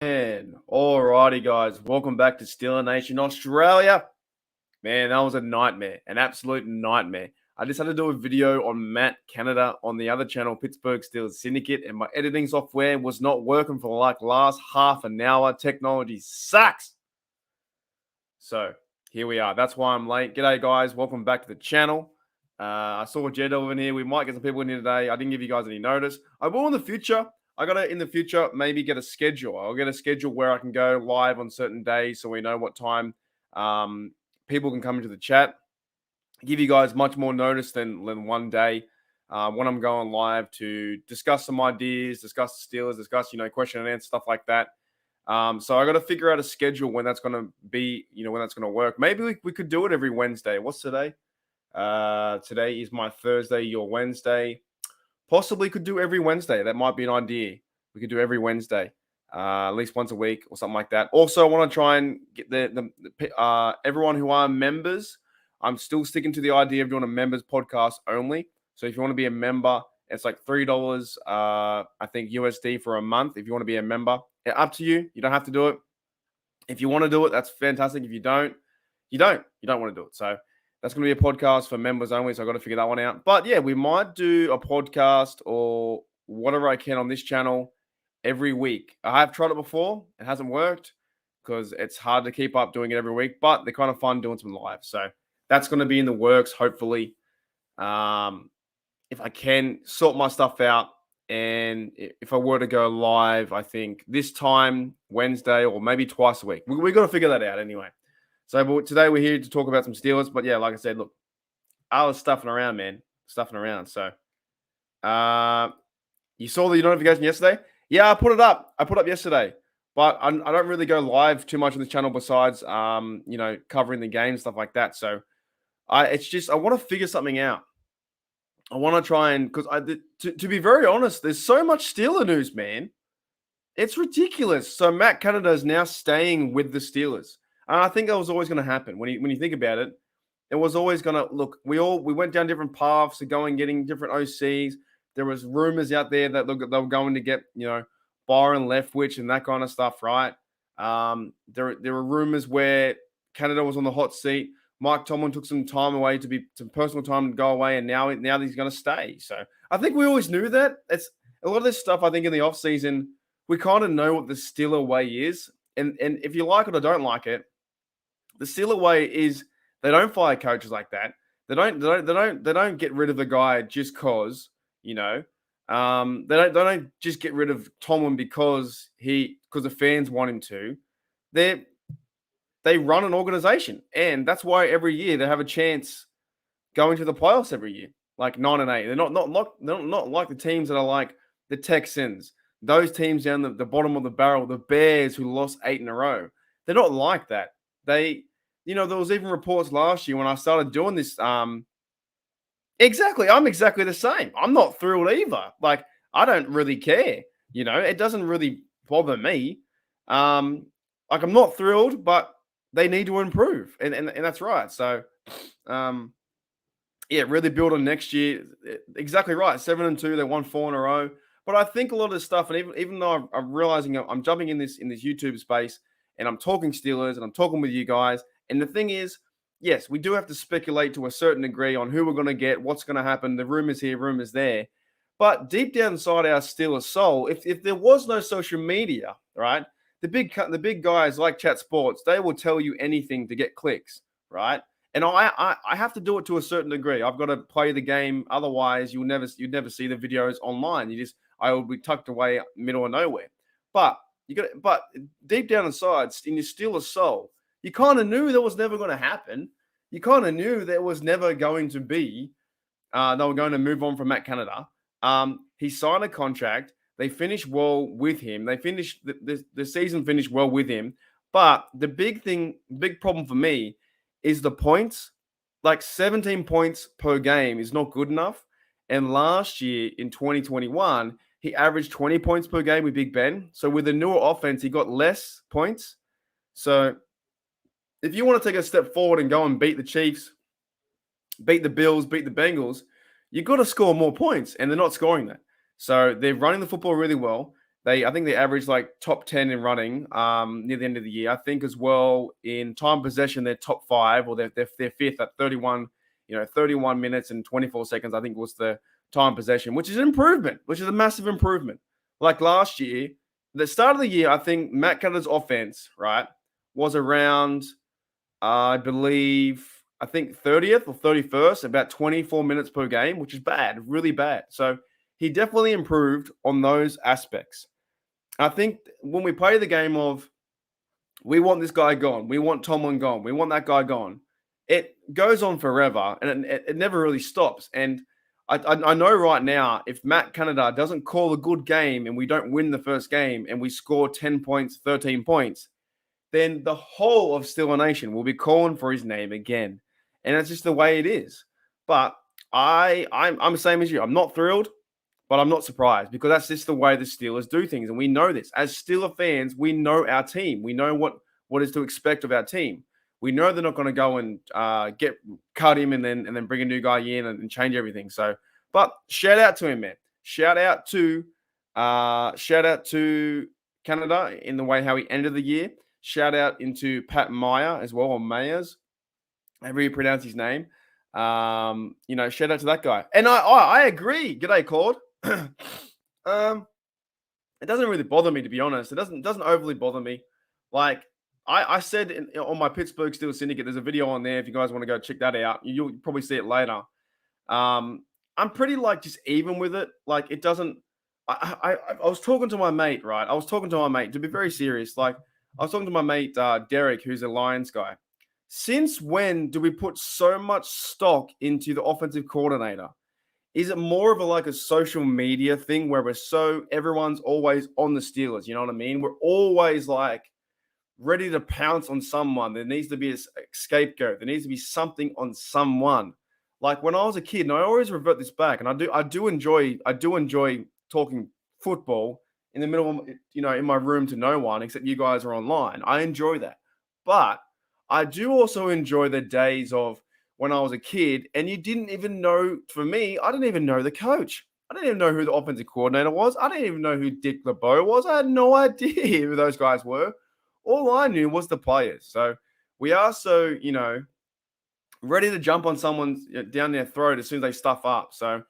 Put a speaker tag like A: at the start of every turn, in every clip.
A: Man, alrighty, guys. Welcome back to Steeler Nation Australia. Man, that was a nightmare, an absolute nightmare. I just had to do a video on Matt Canada on the other channel, Pittsburgh Steelers Syndicate, and my editing software was not working for like last half an hour. Technology sucks. So here we are. That's why I'm late. G'day, guys. Welcome back to the channel. I saw Jed over in here. We might get some people in here today. I didn't give you guys any notice. I will in the future. I got to, in the future, maybe get a schedule. I'll get a schedule where I can go live on certain days so we know what time people can come into the chat. Give you guys much more notice than one day when I'm going live to discuss some ideas, discuss the Steelers, discuss, question and answer, stuff like that. So I got to figure out a schedule when that's going to be, when that's going to work. Maybe we could do it every Wednesday. What's today? Today is my Thursday, your Wednesday. Possibly could do every Wednesday. That might be an idea. We could do every Wednesday, at least once a week or something like that. Also, I want to try and get the everyone who are members. I'm still sticking to the idea of doing a members podcast only. So if you want to be a member, it's like $3, I think USD for a month. If you want to be a member, up to you. You don't have to do it. If you want to do it, that's fantastic. If you don't, you don't want to do it. So that's going to be a podcast for members only, so I've got to figure that one out. But yeah, we might do a podcast or whatever I can on this channel every week. I have tried it before. It hasn't worked because it's hard to keep up doing it every week, but they're kind of fun doing some live. So that's going to be in the works, hopefully. If I can sort my stuff out, and if I were to go live, I think this time, Wednesday, or maybe twice a week. We got to figure that out anyway. So but today we're here to talk about some Steelers. But yeah, like I said, look, I was stuffing around, man. Stuffing around. So you saw the notification yesterday? Yeah, I put it up. Yesterday. But I don't really go live too much on this channel besides, covering the game, stuff like that. So I want to figure something out. I want to try and, because to be very honest, there's so much Steeler news, man. It's ridiculous. So Matt Canada is now staying with the Steelers. And I think that was always going to happen. When you think about it, it was always going to look. We went down different paths to go and getting different OCs. There was rumors out there that they were going to get Byron Leftwich and that kind of stuff, right? There were rumors where Canada was on the hot seat. Mike Tomlin took some time away some personal time to go away, and now he's going to stay. So I think we always knew that. It's a lot of this stuff. I think in the off season, we kind of know what the Steeler way is, and if you like it or don't like it, the Steeler way is they don't fire coaches like that. They don't get rid of the guy just cause they don't just get rid of Tomlin because the fans want him to. They run an organization, and that's why every year they have a chance going to the playoffs every year, like 9-8. They're not like the teams that are like the Texans, those teams down the bottom of the barrel, the Bears who lost 8 in a row. They're not like that. There was even reports last year when I started doing this. Exactly, I'm exactly the same. I'm not thrilled either. Like, I don't really care. It doesn't really bother me. I'm not thrilled, but they need to improve, and that's right. So, really build on next year. Exactly right. 7-2, they won 4 in a row. But I think a lot of this stuff, and even though I'm realizing I'm jumping in this YouTube space, and I'm talking Steelers, and I'm talking with you guys, and the thing is, yes, we do have to speculate to a certain degree on who we're going to get, what's going to happen. The rumors here, rumors there. But deep down inside our Steelers soul, if there was no social media, right? The big guys like Chat Sports, they will tell you anything to get clicks, right? And I have to do it to a certain degree. I've got to play the game, otherwise you'd never see the videos online. I will be tucked away middle of nowhere. But deep down inside, in your Steelers soul, you kind of knew that was never going to happen. You kind of knew there was never going to be. They were going to move on from Matt Canada. He signed a contract. They finished well with him. They finished the season finished well with him. But the big problem for me is the points. Like 17 points per game is not good enough. And last year in 2021, he averaged 20 points per game with Big Ben. So with the newer offense, he got less points. So if you want to take a step forward and go and beat the Chiefs, beat the Bills, beat the Bengals, you've got to score more points, and they're not scoring that. So they're running the football really well. I think they averaged like top 10 in running near the end of the year. I think as well in time possession, they're top 5 or they're fifth at 31, 31 minutes and 24 seconds, I think was the time possession, which is an improvement, which is a massive improvement. Like last year, the start of the year, I think Matt Canada's offense, right, was around, I believe, I think 30th or 31st, about 24 minutes per game, which is bad, really bad. So he definitely improved on those aspects. I think when we play the game of we want this guy gone, we want Tomlin gone, we want that guy gone, it goes on forever and it never really stops. And I know right now, if Matt Canada doesn't call a good game and we don't win the first game and we score 10 points, 13 points, then the whole of Steeler Nation will be calling for his name again. And that's just the way it is. But I'm the same as you. I'm not thrilled, but I'm not surprised because that's just the way the Steelers do things. And we know this. As Steeler fans, we know our team. We know what is to expect of our team. We know they're not going to go and cut him and then bring a new guy in and change everything. So, but shout out to him, man. Shout out to Canada in the way how he ended the year. Shout out into Pat Meyer as well, or Mayers, however you pronounce his name. Shout out to that guy. And I agree. G'day, Claude. It doesn't really bother me, to be honest. It doesn't overly bother me. Like I said on my Pittsburgh Steelers Syndicate, there's a video on there if you guys want to go check that out. You'll probably see it later. I'm pretty just even with it. Like it doesn't. I was talking to my mate, right? I was talking to my mate, to be very serious. Like I was talking to my mate Derek, who's a Lions guy. Since when do we put so much stock into the offensive coordinator? Is it more of a social media thing where everyone's always on the Steelers? You know what I mean? We're always ready to pounce on someone. There needs to be a scapegoat. There needs to be something on someone. Like when I was a kid, and I always revert this back, and I do enjoy talking football in the middle of, in my room to no one except you guys are online. I enjoy that. But I do also enjoy the days of when I was a kid and you didn't even know, for me, I didn't even know the coach. I didn't even know who the offensive coordinator was. I didn't even know who Dick LeBeau was. I had no idea who those guys were. All I knew was the players. So we are so, ready to jump on someone's down their throat as soon as they stuff up. So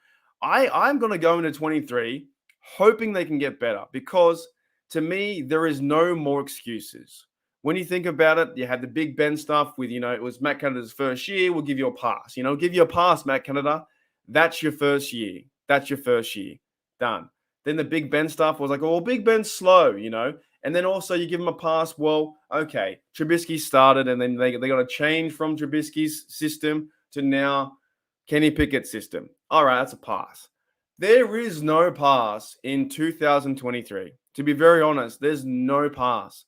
A: I'm going to go into 23 hoping they can get better because to me, there is no more excuses. When you think about it, you had the Big Ben stuff with, it was Matt Canada's first year. We'll give you a pass. Give you a pass, Matt Canada. That's your first year. That's your first year. Done. Then the Big Ben stuff was Big Ben's slow, And then also you give him a pass. Well, okay, Trubisky started and then they got to change from Trubisky's system to now Kenny Pickett's system. All right, that's a pass. There is no pass in 2023. To be very honest, there's no pass.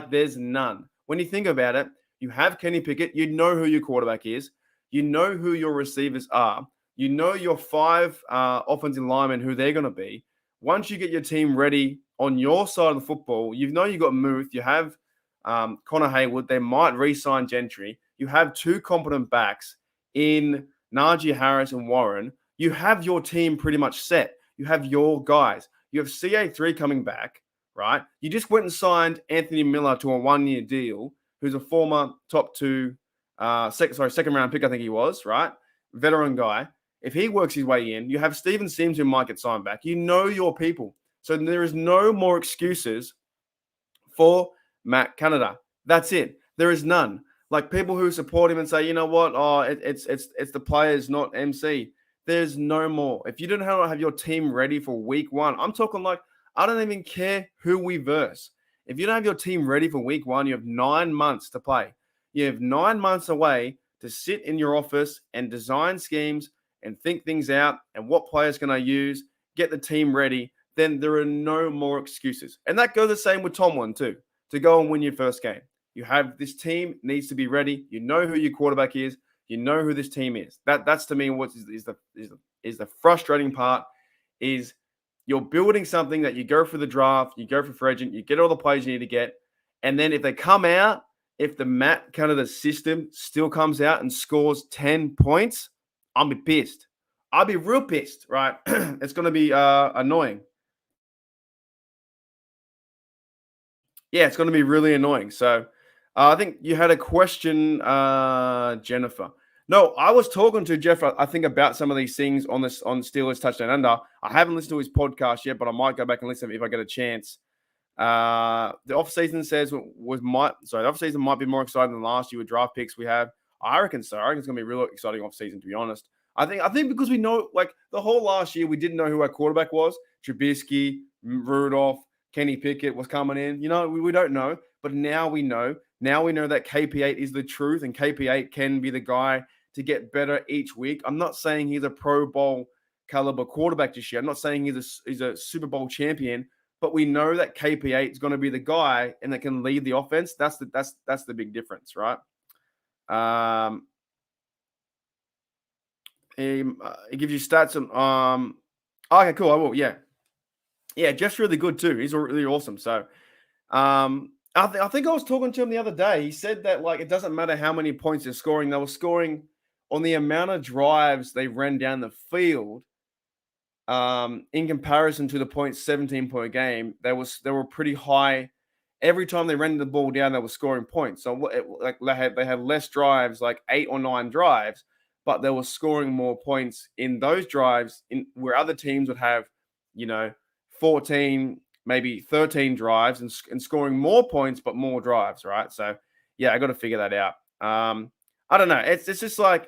A: There's none. When you think about it, you have Kenny Pickett. You know who your quarterback is. You know who your receivers are. You know your 5 offensive linemen, who they're going to be. Once you get your team ready on your side of the football, you've got Muth. You have Connor Haywood. They might re-sign Gentry. You have 2 competent backs in Najee Harris and Warren. You have your team pretty much set. You have your guys. You have CA3 coming back. Right? You just went and signed Anthony Miller to a 1-year deal, who's a former top 2, second round pick, I think he was, right? Veteran guy. If he works his way in, you have Steven Sims who might get signed back. You know your people. So there is no more excuses for Matt Canada. That's it. There is none. People who support him and say, you know what? Oh, it's the players, not MC. There's no more. If you don't have your team ready for week 1, I'm talking I don't even care who we verse. If you don't have your team ready for week 1, you have 9 months to play. You have 9 months away to sit in your office and design schemes and think things out and what players can I use, get the team ready. Then there are no more excuses. And that goes the same with Tomlin too, to go and win your first game. You have this team needs to be ready. You know who your quarterback is. You know who this team is. That's to me what is the frustrating part is you're building something that you go for the draft, you go for free agent, you get all the players you need to get. And then if they come out, if the Matt Canada system still comes out and scores 10 points, I'll be pissed. I'll be real pissed, right? It's going to be annoying. Yeah, it's going to be really annoying. So I think you had a question, Jennifer. No, I was talking to Jeff, I think, about some of these things on Steelers Touchdown Under. I haven't listened to his podcast yet, but I might go back and listen if I get a chance. The off season says the off season might be more exciting than last year with draft picks we have. I reckon so. I reckon it's gonna be a real exciting off season, to be honest. I think because we know, like, the whole last year we didn't know who our quarterback was. Trubisky, Rudolph, Kenny Pickett was coming in. You know, we don't know, but now we know. Now we know that KP8 is the truth, and KP8 can be the guy to get better each week. I'm not saying he's a Pro Bowl caliber quarterback this year. I'm not saying he's a Super Bowl champion, but we know that KP8 is going to be the guy and that can lead the offense. That's the big difference, right? He gives you stats on. Okay, cool. I will. Yeah. Jeff's really good too. He's really awesome. So, I think I was talking to him the other day. He said that, like, it doesn't matter how many points they're scoring. They were scoring on the amount of drives they ran down the field. In comparison to the 17 point game, they were pretty high. Every time they ran the ball down, they were scoring points. So they had less drives, like 8 or 9 drives, but they were scoring more points in those drives, in where other teams would have, 14, maybe 13 drives and scoring more points but more drives, right? So yeah, I got to figure that out. I don't know. It's just like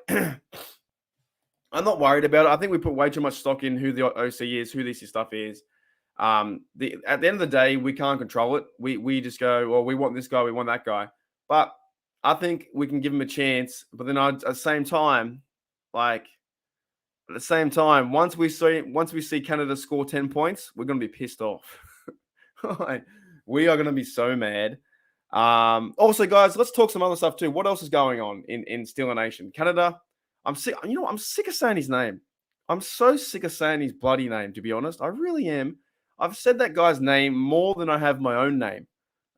A: I'm not worried about it. I think we put way too much stock in who the OC is, who this stuff is. At the end of the day, we can't control it. We just go, well, we want this guy, we want that guy. But I think we can give him a chance. But then at the same time, once we see Canada score 10 points, we're gonna be pissed off. We are gonna be so mad. Also, guys, let's talk some other stuff too. What else is going on in Steeler Nation? Canada. I'm sick. I'm sick of saying his name. I'm so sick of saying his bloody name, to be honest. I really am. I've said that guy's name more than I have my own name.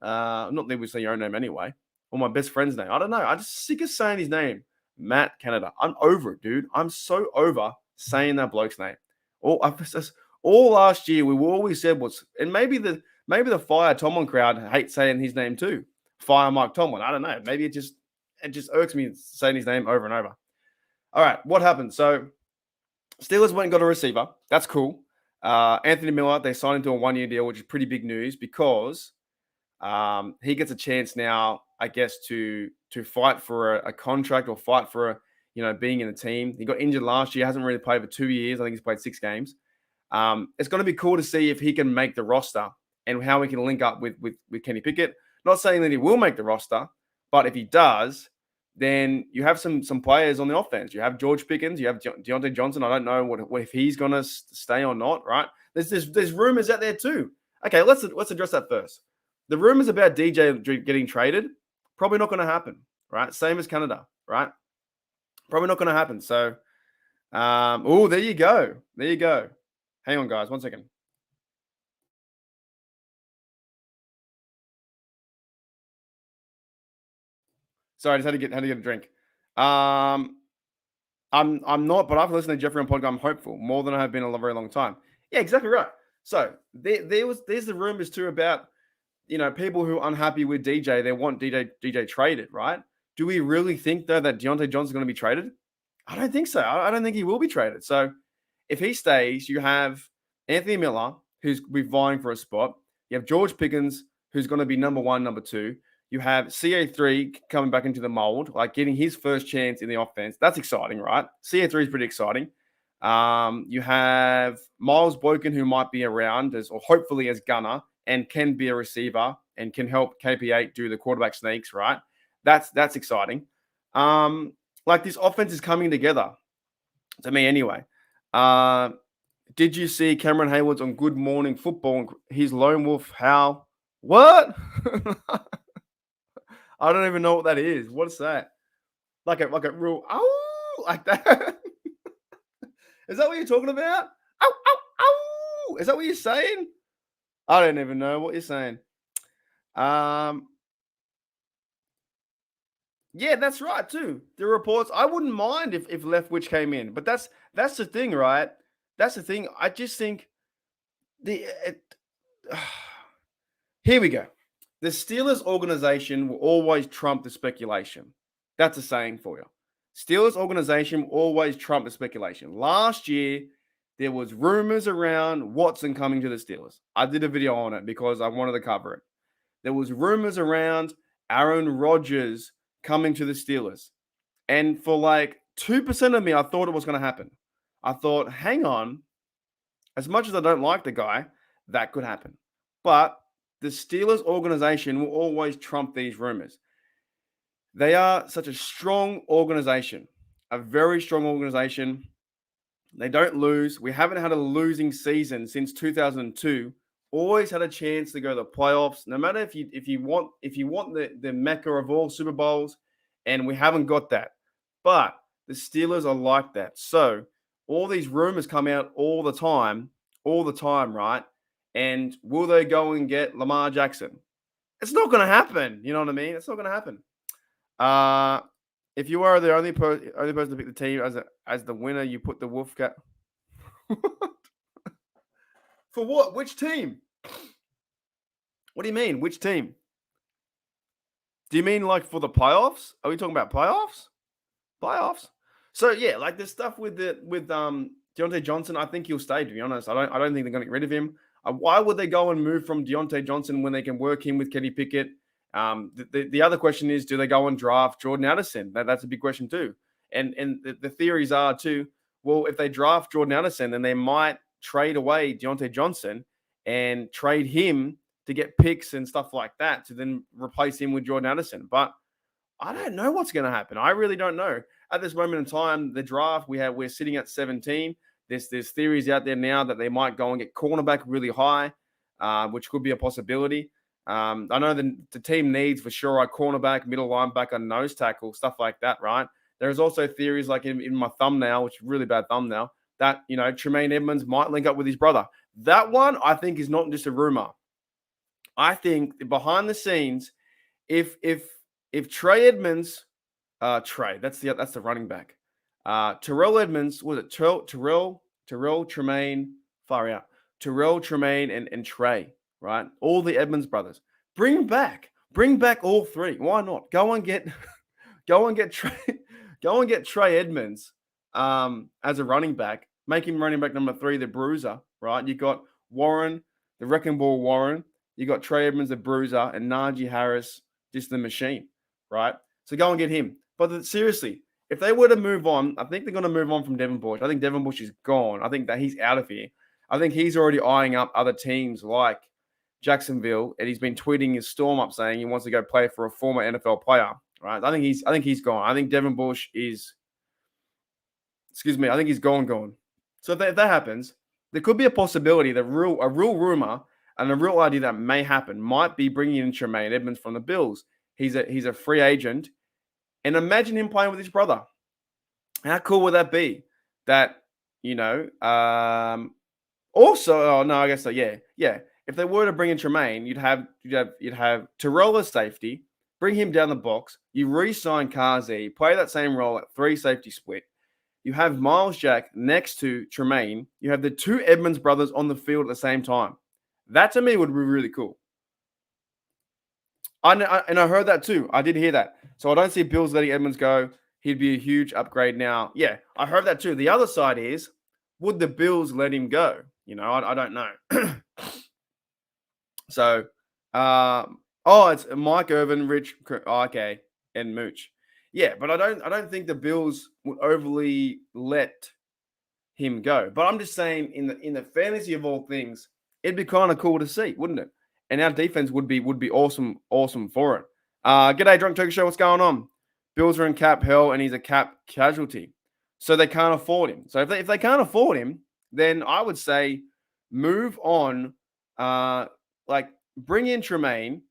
A: Not that we say your own name anyway, or my best friend's name. I don't know. I'm just sick of saying his name. Matt Canada. I'm over it, dude. I'm so over saying that bloke's name. All last year, we always said and maybe the Fire Tomlin crowd hate saying his name too. Fire Mike Tomlin. I don't know. Maybe it just irks me saying his name over and over. All right, what happened? So Steelers went and got a receiver. That's cool. Anthony Miller, they signed him to a 1-year deal, which is pretty big news because he gets a chance now, I guess, to fight for a contract or fight for being in a team. He got injured last year, hasn't really played for 2 years. I think he's played 6 games. It's going to be cool to see if he can make the roster and how he can link up with Kenny Pickett. Not saying that he will make the roster, but if he does, then you have some players on the offense. You have George Pickens, you have Deontay Johnson. I don't know what if he's going to stay or not, right? There's rumors out there too. Okay, let's address that first. The rumors about DJ getting traded, probably not going to happen, right? Same as Canada, right? Probably not going to happen. So, there you go. There you go. Hang on, guys. 1 second. Sorry, I just had to get a drink. I'm not, but I've listened to Jeffrey on podcast. I'm hopeful more than I have been in a very long time. Yeah, exactly right. So there's the rumors too about people who are unhappy with DJ. They want DJ traded, right? Do we really think though that Deontay Johnson's going to be traded? I don't think so. I don't think he will be traded. So if he stays, you have Anthony Miller, who's vying for a spot. You have George Pickens, who's going to be number 1, number 2. You have CA3 coming back into the mold, like getting his first chance in the offense. That's exciting, right? CA3 is pretty exciting. You have Miles Boykin, who might be around or hopefully as gunner and can be a receiver and can help KP8 do the quarterback sneaks, right? That's exciting. This offense is coming together to me anyway. Did you see Cameron Hayward's on Good Morning Football? His lone wolf howl. What? I don't even know what that is. What's that? Like a real ow, like that? Is that what you're talking about? Ow, ow, ow. Is that what you're saying? I don't even know what you're saying. Yeah, that's right too. The reports. I wouldn't mind if Leftwich came in, but that's the thing, right? That's the thing. I just think here we go. The Steelers organization will always trump the speculation. That's a saying for you. Steelers organization will always trump the speculation. Last year, there was rumors around Watson coming to the Steelers. I did a video on it because I wanted to cover it. There was rumors around Aaron Rodgers coming to the Steelers. And for like 2% of me, I thought it was going to happen. I thought, hang on, as much as I don't like the guy, that could happen. But the Steelers organization will always trump these rumors. They are such a strong organization, a very strong organization. They don't lose. We haven't had a losing season since 2002. Always had a chance to go to the playoffs. No matter if you want the mecca of all Super Bowls, and we haven't got that. But the Steelers are like that. So all these rumors come out all the time, right? And will they go and get Lamar Jackson? It's not going to happen. You know what I mean? It's not going to happen. If you are the only person to pick the team as the winner, you put the Wolf Cat. For what? Which team? What do you mean? Which team? Do you mean like for the playoffs? Are we talking about playoffs? Playoffs. So yeah, like the stuff with Deontay Johnson, I think he'll stay. To be honest, I don't think they're going to get rid of him. Why would they go and move from Deontay Johnson when they can work him with Kenny Pickett? The other question is, do they go and draft Jordan Addison? That's a big question too. And the theories are too, well, if they draft Jordan Addison, then they might trade away Deontay Johnson and trade him to get picks and stuff like that to then replace him with Jordan Addison. But I don't know what's going to happen. I really don't know. At this moment in time, the draft, we're sitting at 17. There's theories out there now that they might go and get cornerback really high, which could be a possibility. I know the team needs for sure a cornerback, middle linebacker, nose tackle, stuff like that, right? There's also theories like in my thumbnail, which is a really bad thumbnail, that, Tremaine Edmonds might link up with his brother. That one, I think, is not just a rumor. I think behind the scenes, if Trey Edmonds, that's the running back. Terrell Edmonds, was it Terrell Tremaine, far out. Terrell Tremaine and Trey, right? All the Edmonds brothers. Bring back all three. Why not? Go and get Trey Edmonds as a running back. Make him running back number 3, the bruiser, right? You got Warren, the wrecking ball Warren. You got Trey Edmonds, the bruiser, and Najee Harris, just the machine, right? So go and get him. But seriously, if they were to move on, I think they're going to move on from Devin Bush. I think Devin Bush is gone. I think that he's out of here. I think he's already eyeing up other teams like Jacksonville, and he's been tweeting his storm up saying he wants to go play for a former NFL player, right? I think he's gone. I think Devin Bush is, I think he's gone. So if that happens, there could be a possibility that a real rumor and a real idea that may happen might be bringing in Tremaine Edmonds from the Bills. He's a free agent. And imagine him playing with his brother. How cool would that be? That, also, oh no, I guess so. Yeah. If they were to bring in Tremaine, you'd have Terrell as safety, bring him down the box. You re-sign Kazi, play that same role at 3 safety split. You have Miles Jack next to Tremaine. You have the 2 Edmonds brothers on the field at the same time. That to me would be really cool. And I heard that too. I did hear that. So I don't see Bills letting Edmonds go. He'd be a huge upgrade now. Yeah, I heard that too. The other side is, would the Bills let him go? I don't know. So, it's Mike Irvin, Rich, okay, and Mooch. Yeah, but I don't think the Bills would overly let him go. But I'm just saying, in the fantasy of all things, it'd be kind of cool to see, wouldn't it? And our defense would be awesome for it. G'day, Drunk Turkey Show. What's going on? Bills are in cap hell, and he's a cap casualty. So they can't afford him. So if they can't afford him, then I would say move on. Bring in Tremaine,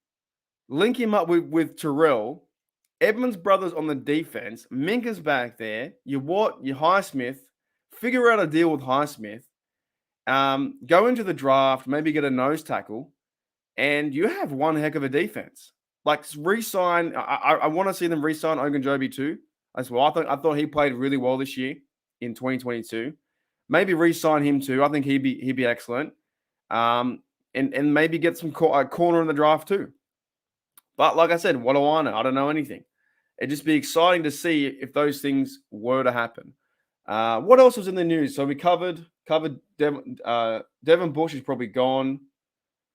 A: link him up with Terrell, Edmonds brothers on the defense, Minka's back there, your Highsmith, figure out a deal with Highsmith, go into the draft, maybe get a nose tackle, and you have one heck of a defense. Like, re-sign. I want to see them re-sign Ogunjobi too as well. I thought he played really well this year in 2022. Maybe re-sign him too. I think he'd be excellent. And maybe get some corner in the draft too. But like I said, what do I know? I don't know anything. It'd just be exciting to see if those things were to happen. What else was in the news? So we covered Devin Bush is probably gone.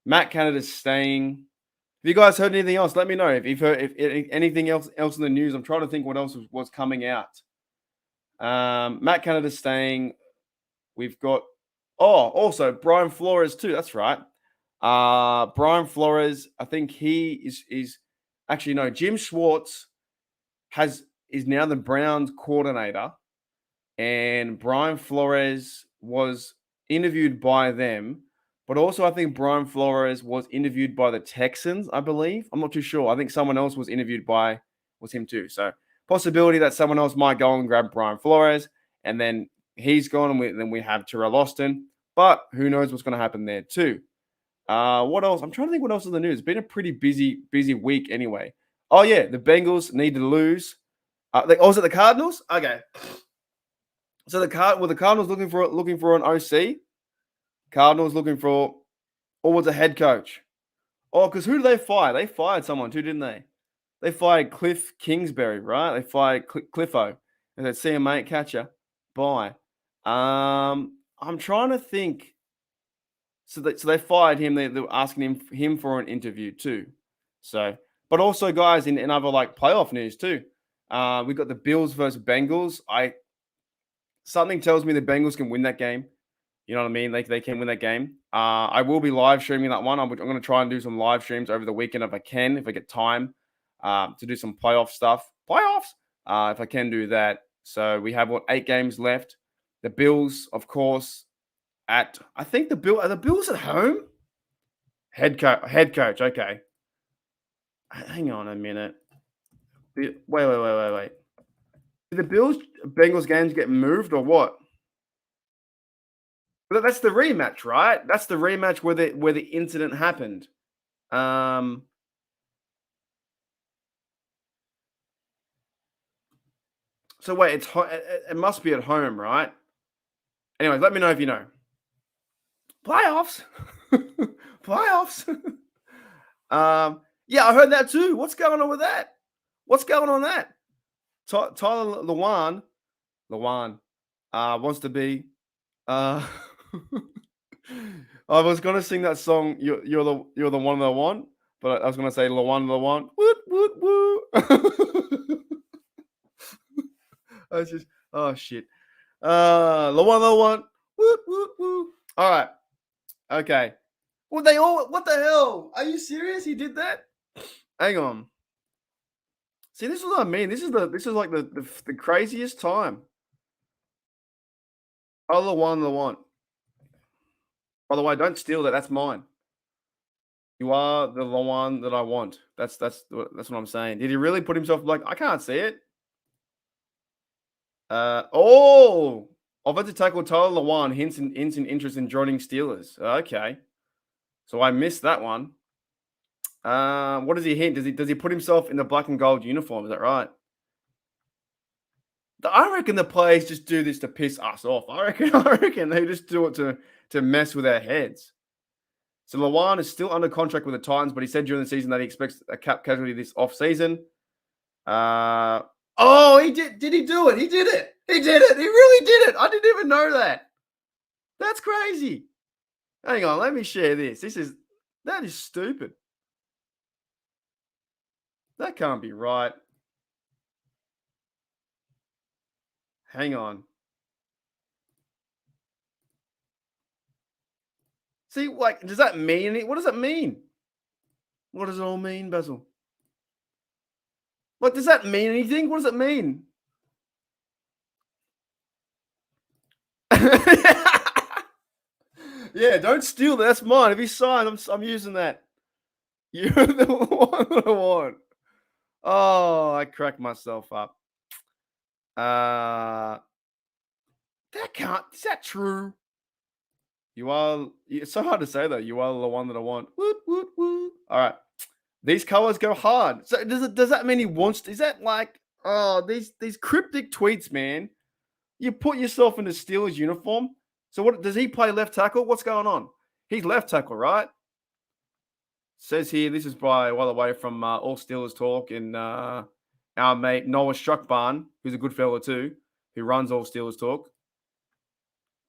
A: Matt Canada's staying. Have you guys heard anything else? Let me know if you've heard if anything else in the news. I'm trying to think what else was coming out. Matt Canada's staying. We've got also Brian Flores too. That's right. Brian Flores. I think he is actually no. Jim Schwartz is now the Browns coordinator, and Brian Flores was interviewed by them. But also, I think Brian Flores was interviewed by the Texans, I believe. I'm not too sure. I think someone else was interviewed by was him too. So possibility that someone else might go and grab Brian Flores, and then he's gone, and then we have Terrell Austin. But who knows what's going to happen there too. What else? I'm trying to think what else is in the news. It's been a pretty busy week anyway. Oh yeah, the Bengals need to lose. Was it the Cardinals? Okay. So the Cardinals looking for an OC. Cardinals looking for, or was a head coach? Oh, because who did they fire? They fired someone too, didn't they? They fired Cliff Kingsbury, right? They fired Cliffo. And said, "See you, mate. Catch ya. Bye." I'm trying to think. So they fired him. They were asking him for an interview too. So, but also, guys, in other like playoff news too, we got the Bills versus Bengals. Something tells me the Bengals can win that game. You know what I mean? They can win that game. I will be live streaming that one. I'm going to try and do some live streams over the weekend if I can, if I get time to do some playoff stuff. Playoffs? If I can do that. So we have, 8 games left. The Bills, of course, are the Bills at home? Head coach. Okay. Hang on a minute. Wait. Did the Bengals games get moved or what? But that's the rematch, right? That's the rematch where the incident happened. So wait, it must be at home, right? Anyways, let me know if you know. Playoffs. Playoffs. Yeah, I heard that too. What's going on with that? What's going on that? Tyler Lewan wants to be I was gonna sing that song. You're the one that I want, but I was gonna say Lawan. Woot woot woo. I was just shit. Lawan. Woot woot woo. All right. Okay. Well, what the hell? Are you serious? He did that? Hang on. See, this is what I mean. This is like the craziest time. Oh, Lawan. By the way, don't steal that. That's mine. You are the one that I want. That's what I'm saying. Did he really put himself like? I can't see it. Offensive tackle Tyler Lewan hints in interest in joining Steelers. Okay, so I missed that one. What does he hint? Does he put himself in the black and gold uniform? Is that right? I reckon the players just do this to piss us off. I reckon they just do it to mess with our heads. So Lewan is still under contract with the Titans, but he said during the season that he expects a cap casualty this offseason. He did. Did he do it? He did it. He did it. He really did it. I didn't even know that. That's crazy. Hang on, let me share this. That is stupid. That can't be right. Hang on. See, like, does that mean it? What does that mean? What does it all mean, Basil? Like, does that mean anything? What does it mean? Yeah, don't steal that. That's mine. If he's signed, I'm using that. You're the one that I want. Oh, I cracked myself up. Is that true? It's so hard to say though. You are the one that I want. Woot, woot, woot. All right. These colors go hard. So does that mean he wants to, is that like, these cryptic tweets, man? You put yourself in the Steelers uniform. So what does he play left tackle? What's going on? He's left tackle, right? Says here, this is by the way, from All Steelers Talk and our mate Noah Struckbarn, who's a good fella too, who runs All Steelers Talk.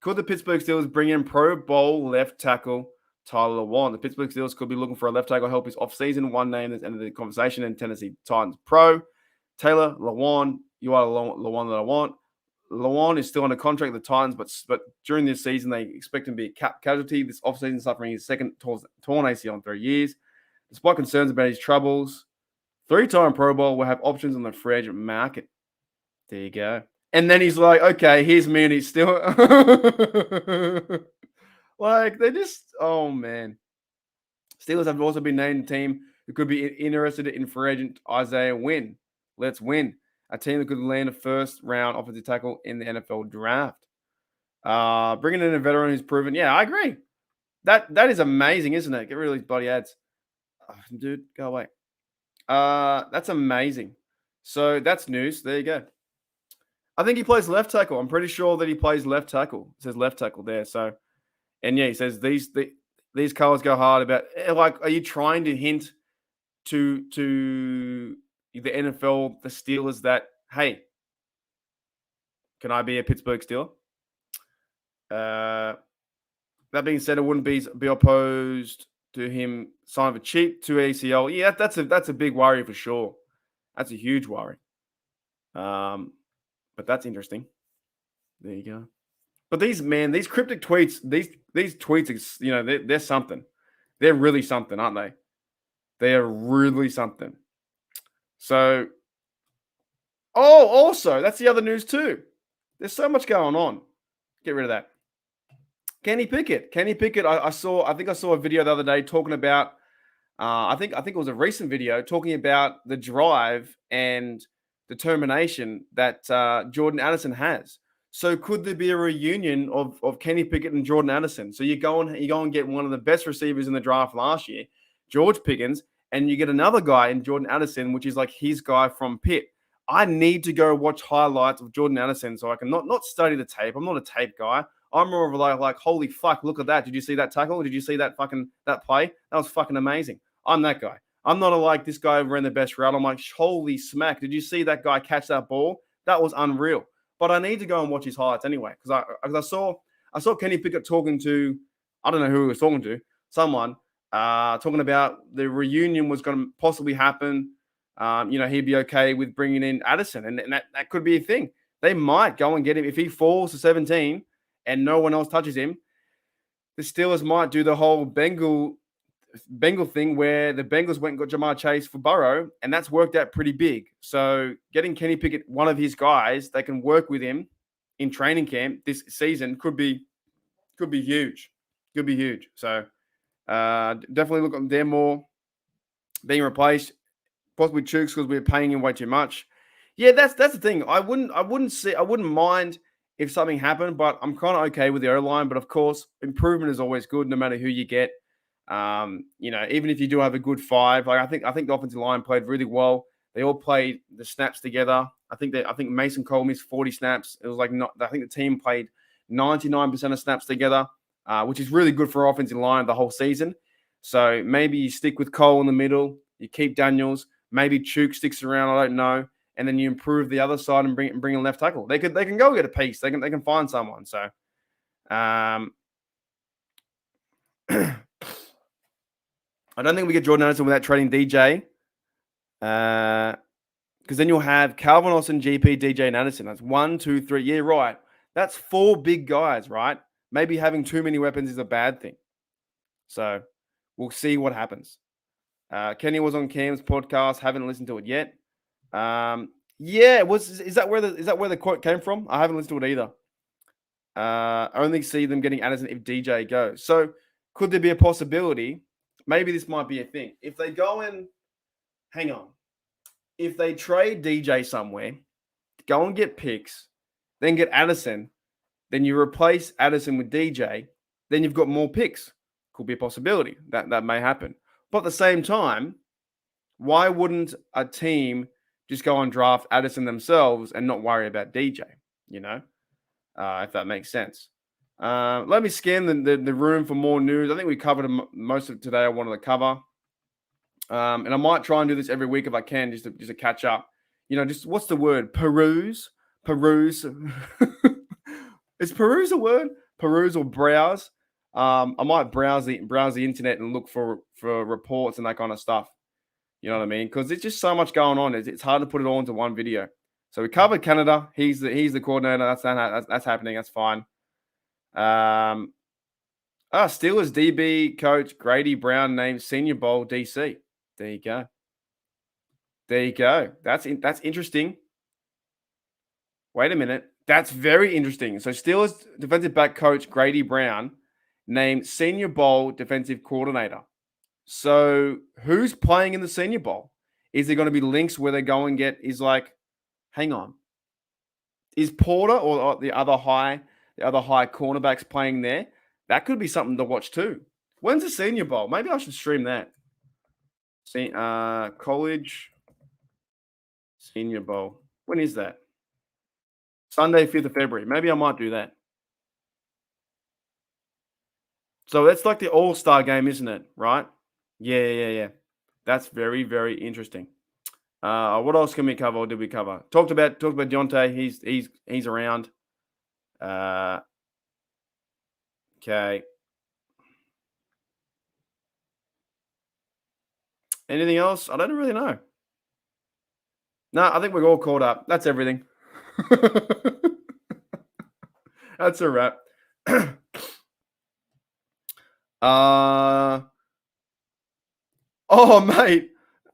A: Could the Pittsburgh Steelers bring in Pro Bowl left tackle Tyler Lewan? The Pittsburgh Steelers could be looking for a left tackle help his offseason. One name that's ended the conversation in Tennessee Titans Pro. Taylor Lewan, you are the Lewan that I want. Lewan is still under contract with the Titans, but during this season, they expect him to be a cap casualty. This offseason, suffering his second torn ACL in 3 years. Despite concerns about his troubles, 3-time Pro Bowl will have options on the free agent market. There you go. And then he's like, okay, here's me, and he's still like, they just, oh man. Steelers have also been named a team who could be interested in free agent Isaiah Wynn. Let's win. A team that could land a first-round offensive tackle in the NFL draft. Bringing in a veteran who's proven. Yeah, I agree. That is amazing, isn't it? Get rid of these bloody ads. Oh, dude, go away. That's amazing. So that's news. There you go. I think he plays left tackle. I'm pretty sure that he plays left tackle. It says left tackle there. So, and yeah, he says these colors go hard about. Like, are you trying to hint to the NFL, the Steelers, that hey, can I be a Pittsburgh Steeler? That being said, I wouldn't be opposed to him signing for cheap to ACL. Yeah, that's a big worry for sure. That's a huge worry. But that's interesting. There you go. But these cryptic tweets, these tweets, you know, they're something. They're really something, aren't they? They are really something. So, also, that's the other news too. There's so much going on. Get rid of that. Kenny Pickett, I think I saw a video the other day talking about, I think it was a recent video talking about the drive and determination that Jordan Addison has. So could there be a reunion of Kenny Pickett and Jordan Addison? So you go and get one of the best receivers in the draft last year, George Pickens, and you get another guy in Jordan Addison, which is like his guy from Pitt. I need to go watch highlights of Jordan Addison so I can not study the tape. I'm not a tape guy. I'm more of like, holy fuck, look at that. Did you see that tackle? Did you see that play? That was fucking amazing. I'm that guy. I'm not like this guy ran the best route. I'm like, holy smack. Did you see that guy catch that ball? That was unreal. But I need to go and watch his highlights anyway. Because I saw Kenny Pickett talking to, I don't know who he was talking to, someone, talking about the reunion was going to possibly happen. He'd be okay with bringing in Addison. And that could be a thing. They might go and get him. If he falls to 17 and no one else touches him, the Steelers might do the whole Bengal thing where the Bengals went and got Jamar Chase for Burrow, and that's worked out pretty big. So getting Kenny Pickett, one of his guys, they can work with him in training camp this season could be huge. Could be huge. So definitely look at them more being replaced, possibly Chooks because we're paying him way too much. Yeah, that's the thing. I wouldn't mind if something happened, but I'm kind of okay with the O-line. But of course, improvement is always good, no matter who you get. Even if you do have a good five, like I think the offensive line played really well. They all played the snaps together. I think Mason Cole missed 40 snaps. It was like I think the team played 99% of snaps together, which is really good for offensive line the whole season. So maybe you stick with Cole in the middle, you keep Daniels, maybe Chuk sticks around, I don't know, and then you improve the other side and bring a left tackle. They can go get a piece. They can find someone. So I don't think we get Jordan Addison without trading DJ. Because then you'll have Calvin Austin, GP, DJ, and Addison. That's 1, 2, 3. Yeah, right. That's 4 big guys, right? Maybe having too many weapons is a bad thing. So we'll see what happens. Kenny was on Cam's podcast. Haven't listened to it yet. Is that where the quote came from? I haven't listened to it either. I only see them getting Addison if DJ goes. So could there be a possibility? Maybe this might be a thing. If they go and hang on, if they trade DJ somewhere, go and get picks, then get Addison, then you replace Addison with DJ, then you've got more picks. Could be a possibility that may happen. But at the same time, why wouldn't a team just go and draft Addison themselves and not worry about DJ? If that makes sense. Let me scan the room for more news. I think we covered most of today I wanted to cover. And I might try and do this every week if I can, just to catch up. Just what's the word? Peruse. Is peruse a word? Peruse or browse? I might browse the internet and look for reports and that kind of stuff. You know what I mean? Because there's just so much going on. It's hard to put it all into one video. So we covered Canada. He's the coordinator. That's happening. That's fine. Steelers DB coach Grady Brown named Senior Bowl DC. There you go. There you go. That's interesting. Wait a minute. That's very interesting. So Steelers defensive back coach Grady Brown named Senior Bowl defensive coordinator. So who's playing in the Senior Bowl? Is there going to be links where they go and hang on. Is Porter or the other high cornerbacks playing there? That could be something to watch too. When's the Senior Bowl? Maybe I should stream that. See, college Senior Bowl. When is that? Sunday, 5th of February. Maybe I might do that. So that's like the All-Star game, isn't it? Right? Yeah. That's very, very interesting. What else can we cover or did we cover? Talked about Deontay. He's around. Okay. Anything else? I don't really know. No, I think we're all caught up. That's everything. That's a wrap. Oh, mate.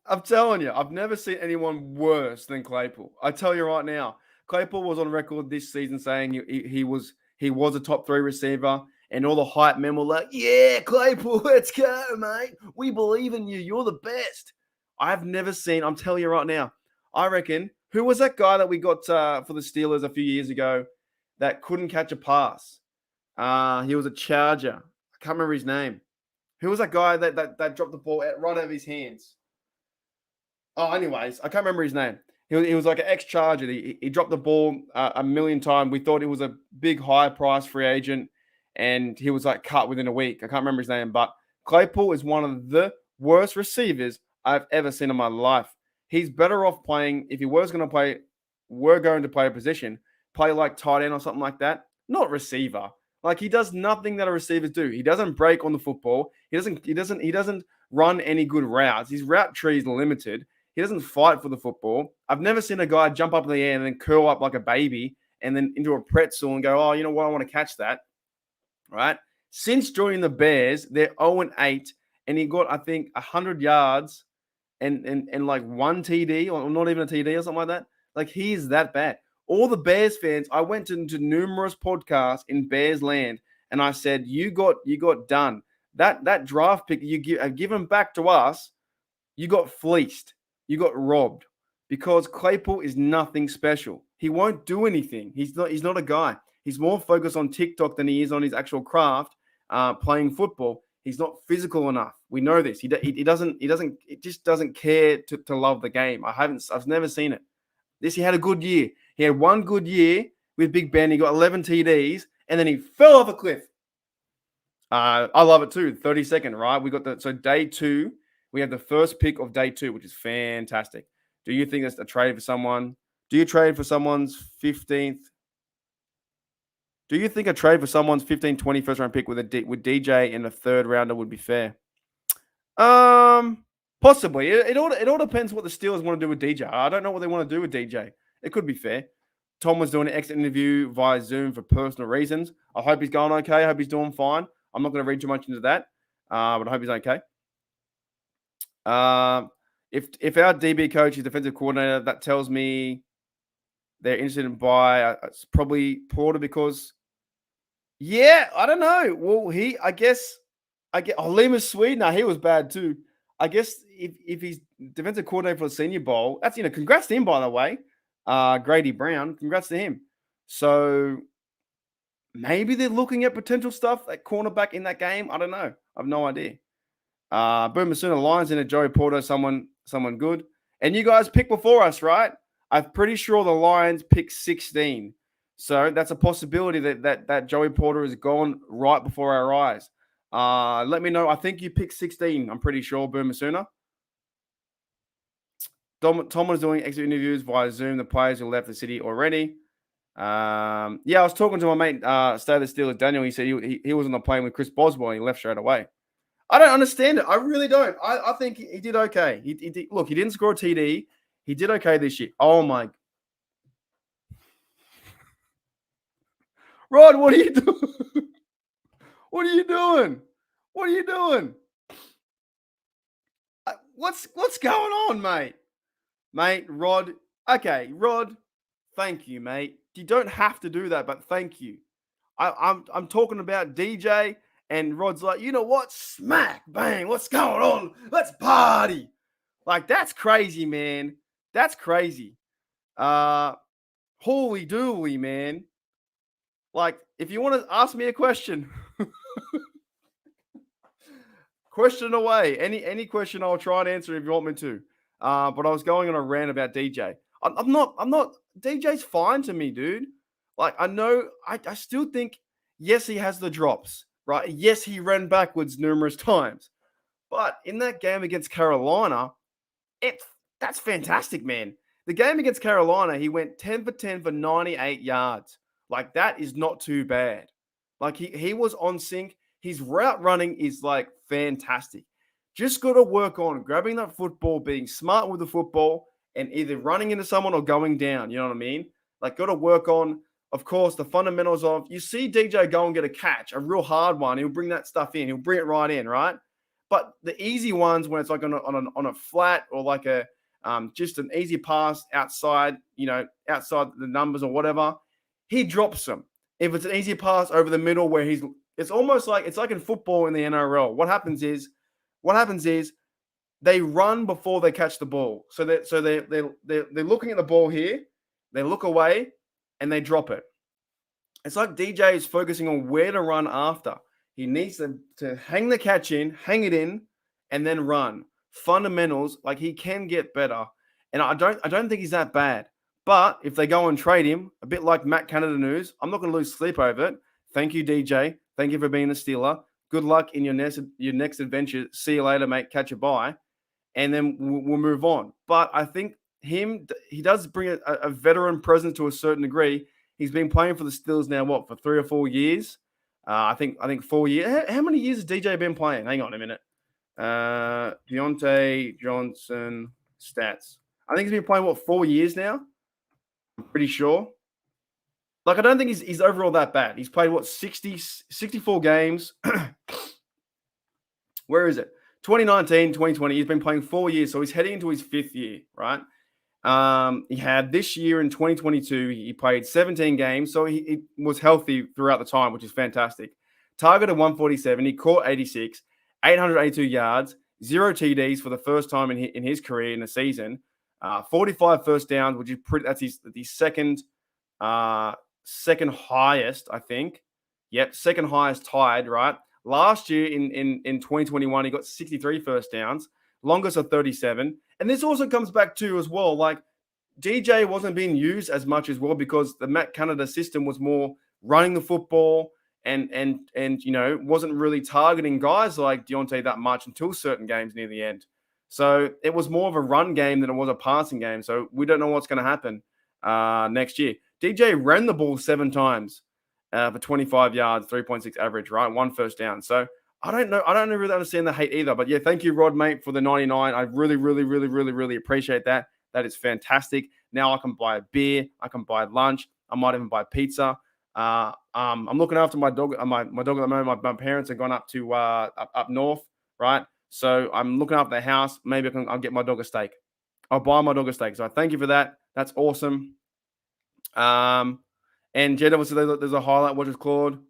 A: I'm telling you, I've never seen anyone worse than Claypool. I tell you right now, Claypool was on record this season saying he was a top 3 receiver, and all the hype men were like, "Yeah, Claypool, let's go, mate. We believe in you. You're the best." I've never seen. I'm telling you right now. I reckon who was that guy that we got for the Steelers a few years ago that couldn't catch a pass? He was a Charger. I can't remember his name. Who was that guy that dropped the ball right out of his hands? Oh, anyways, I can't remember his name. He was like an ex-Charger. He dropped the ball a million times. We thought he was a big, high-price free agent, and he was like cut within a week. I can't remember his name, but Claypool is one of the worst receivers I've ever seen in my life. He's better off playing, if he was going to play, a position, play like tight end or something like that, not receiver. Like, he does nothing that a receivers do. He doesn't break on the football. He doesn't run any good routes. His route tree is limited. He doesn't fight for the football. I've never seen a guy jump up in the air and then curl up like a baby and then into a pretzel and go, "Oh, you know what? I want to catch that." Right? Since joining the Bears, they're 0-8, and he got, I think, 100 yards and like 1 TD or not even a TD or something like that. Like, he's that bad. All the Bears fans, I went into numerous podcasts in Bears land, and I said, you got done. That draft pick have given back to us, you got fleeced. You got robbed because Claypool is nothing special. He won't do anything. He's not a guy. He's more focused on TikTok than he is on his actual craft, playing football. He's not physical enough. We know this. He just doesn't care to love the game. I've never seen it. He had a good year. He had one good year with Big Ben. He got 11 TDs, and then he fell off a cliff. I love it too. 32nd, right? We got day 2. We have the first pick of day 2, which is fantastic. Do you think that's a trade for someone? Do you trade for someone's 15th? Do you think a trade for someone's 15, 20 first round pick with DJ in the 3rd rounder would be fair? Possibly. It all depends what the Steelers want to do with DJ. I don't know what they want to do with DJ. It could be fair. Tom was doing an exit interview via Zoom for personal reasons. I hope he's going okay. I hope he's doing fine. I'm not going to read too much into that, but I hope he's okay. If our DB coach is defensive coordinator, that tells me they're interested in buy. It's probably Porter because, yeah, I don't know. Well, I get Limas Swede. No, he was bad too. I guess if he's defensive coordinator for the Senior Bowl, that's, congrats to him, by the way. Grady Brown, congrats to him. So maybe they're looking at potential stuff at cornerback in that game. I don't know. I have no idea. Boomer Sooner Lions in a Joey Porter, someone good. And you guys picked before us, right? I'm pretty sure the Lions picked 16. So that's a possibility that Joey Porter has gone right before our eyes. Let me know. I think you picked 16. I'm pretty sure, Boomer Sooner. Tom was doing exit interviews via Zoom. The players who left the city already. Yeah, I was talking to my mate, Stay the Steelers, Daniel. He said he was on the plane with Chris Boswell and he left straight away. I don't understand it. I really don't. I think he did okay. He did, look, he didn't score a TD. He did okay this year. Oh my. Rod, what are you doing? What are you doing? What are you doing? What's going on, mate? Mate, Rod. Okay, Rod. Thank you, mate. You don't have to do that, but thank you. I'm talking about DJ, and Rod's like, you know what? Smack, bang. What's going on? Let's party. Like, that's crazy, man. That's crazy. Holy dooly, man. Like, if you want to ask me a question, question away. Any question, I'll try and answer if you want me to. But I was going on a rant about DJ. I'm not. DJ's fine to me, dude. Like, I know. I still think. Yes, he has the drops, right? Yes, he ran backwards numerous times. But in that game against Carolina, that's fantastic, man. The game against Carolina, he went 10 for 10 for 98 yards. Like, that is not too bad. Like, he was on sync. His route running is, like, fantastic. Just got to work on grabbing that football, being smart with the football, and either running into someone or going down. You know what I mean? Like, got to work on, of course, the fundamentals of, you see DJ go and get a catch, a real hard one. He'll bring that stuff in. He'll bring it right in, right? But the easy ones, when it's like on a flat or like a just an easy pass outside, outside the numbers or whatever, he drops them. If it's an easy pass over the middle where it's almost like, it's like in football in the NRL. What happens is they run before they catch the ball. So they're looking at the ball here, they look away, and they drop it. It's like DJ is focusing on where to run after. He needs to hang the catch in, hang it in, and then run. Fundamentals, like, he can get better. And I don't think he's that bad. But if they go and trade him, a bit like Matt Canada news, I'm not going to lose sleep over it. Thank you, DJ. Thank you for being a Steeler. Good luck in your next adventure. See you later, mate. Catch you bye. And then we'll move on. But I think he does bring a veteran presence to a certain degree. He's been playing for the Steelers now, for 3 or 4 years? I think 4 years. How many years has DJ been playing? Hang on a minute. Deontay Johnson stats. I think he's been playing, 4 years now? I'm pretty sure. Like, I don't think he's overall that bad. He's played, 64 games. Where is it? 2019, 2020. He's been playing 4 years, so he's heading into his 5th year, right? He had this year in 2022, he played 17 games, so he was healthy throughout the time, which is fantastic. Targeted 147, he caught 86, 882 yards, 0 TDs for the first time in his career in a season. 45 first downs, which is that's the second highest, I think. Yep, second highest tied, right? Last year in 2021, he got 63 first downs, longest of 37. And this also comes back to as well, like, DJ wasn't being used as much as well because the Matt Canada system was more running the football and wasn't really targeting guys like Deontay that much until certain games near the end. So it was more of a run game than it was a passing game. So we don't know what's going to happen next year. DJ ran the ball 7 times for 25 yards, 3.6 average, right? 1 first down. So I don't know. I don't really understand the hate either. But yeah, thank you, Rod, mate, for the 99. I really, really, really, really, really appreciate that. That is fantastic. Now I can buy a beer. I can buy lunch. I might even buy pizza. I'm looking after my dog. My dog at the moment. My parents have gone up to up north, right? So I'm looking after the house. Maybe I'll get my dog a steak. I'll buy my dog a steak. So I thank you for that. That's awesome. And Jed, obviously, there's a highlight, which is Claude.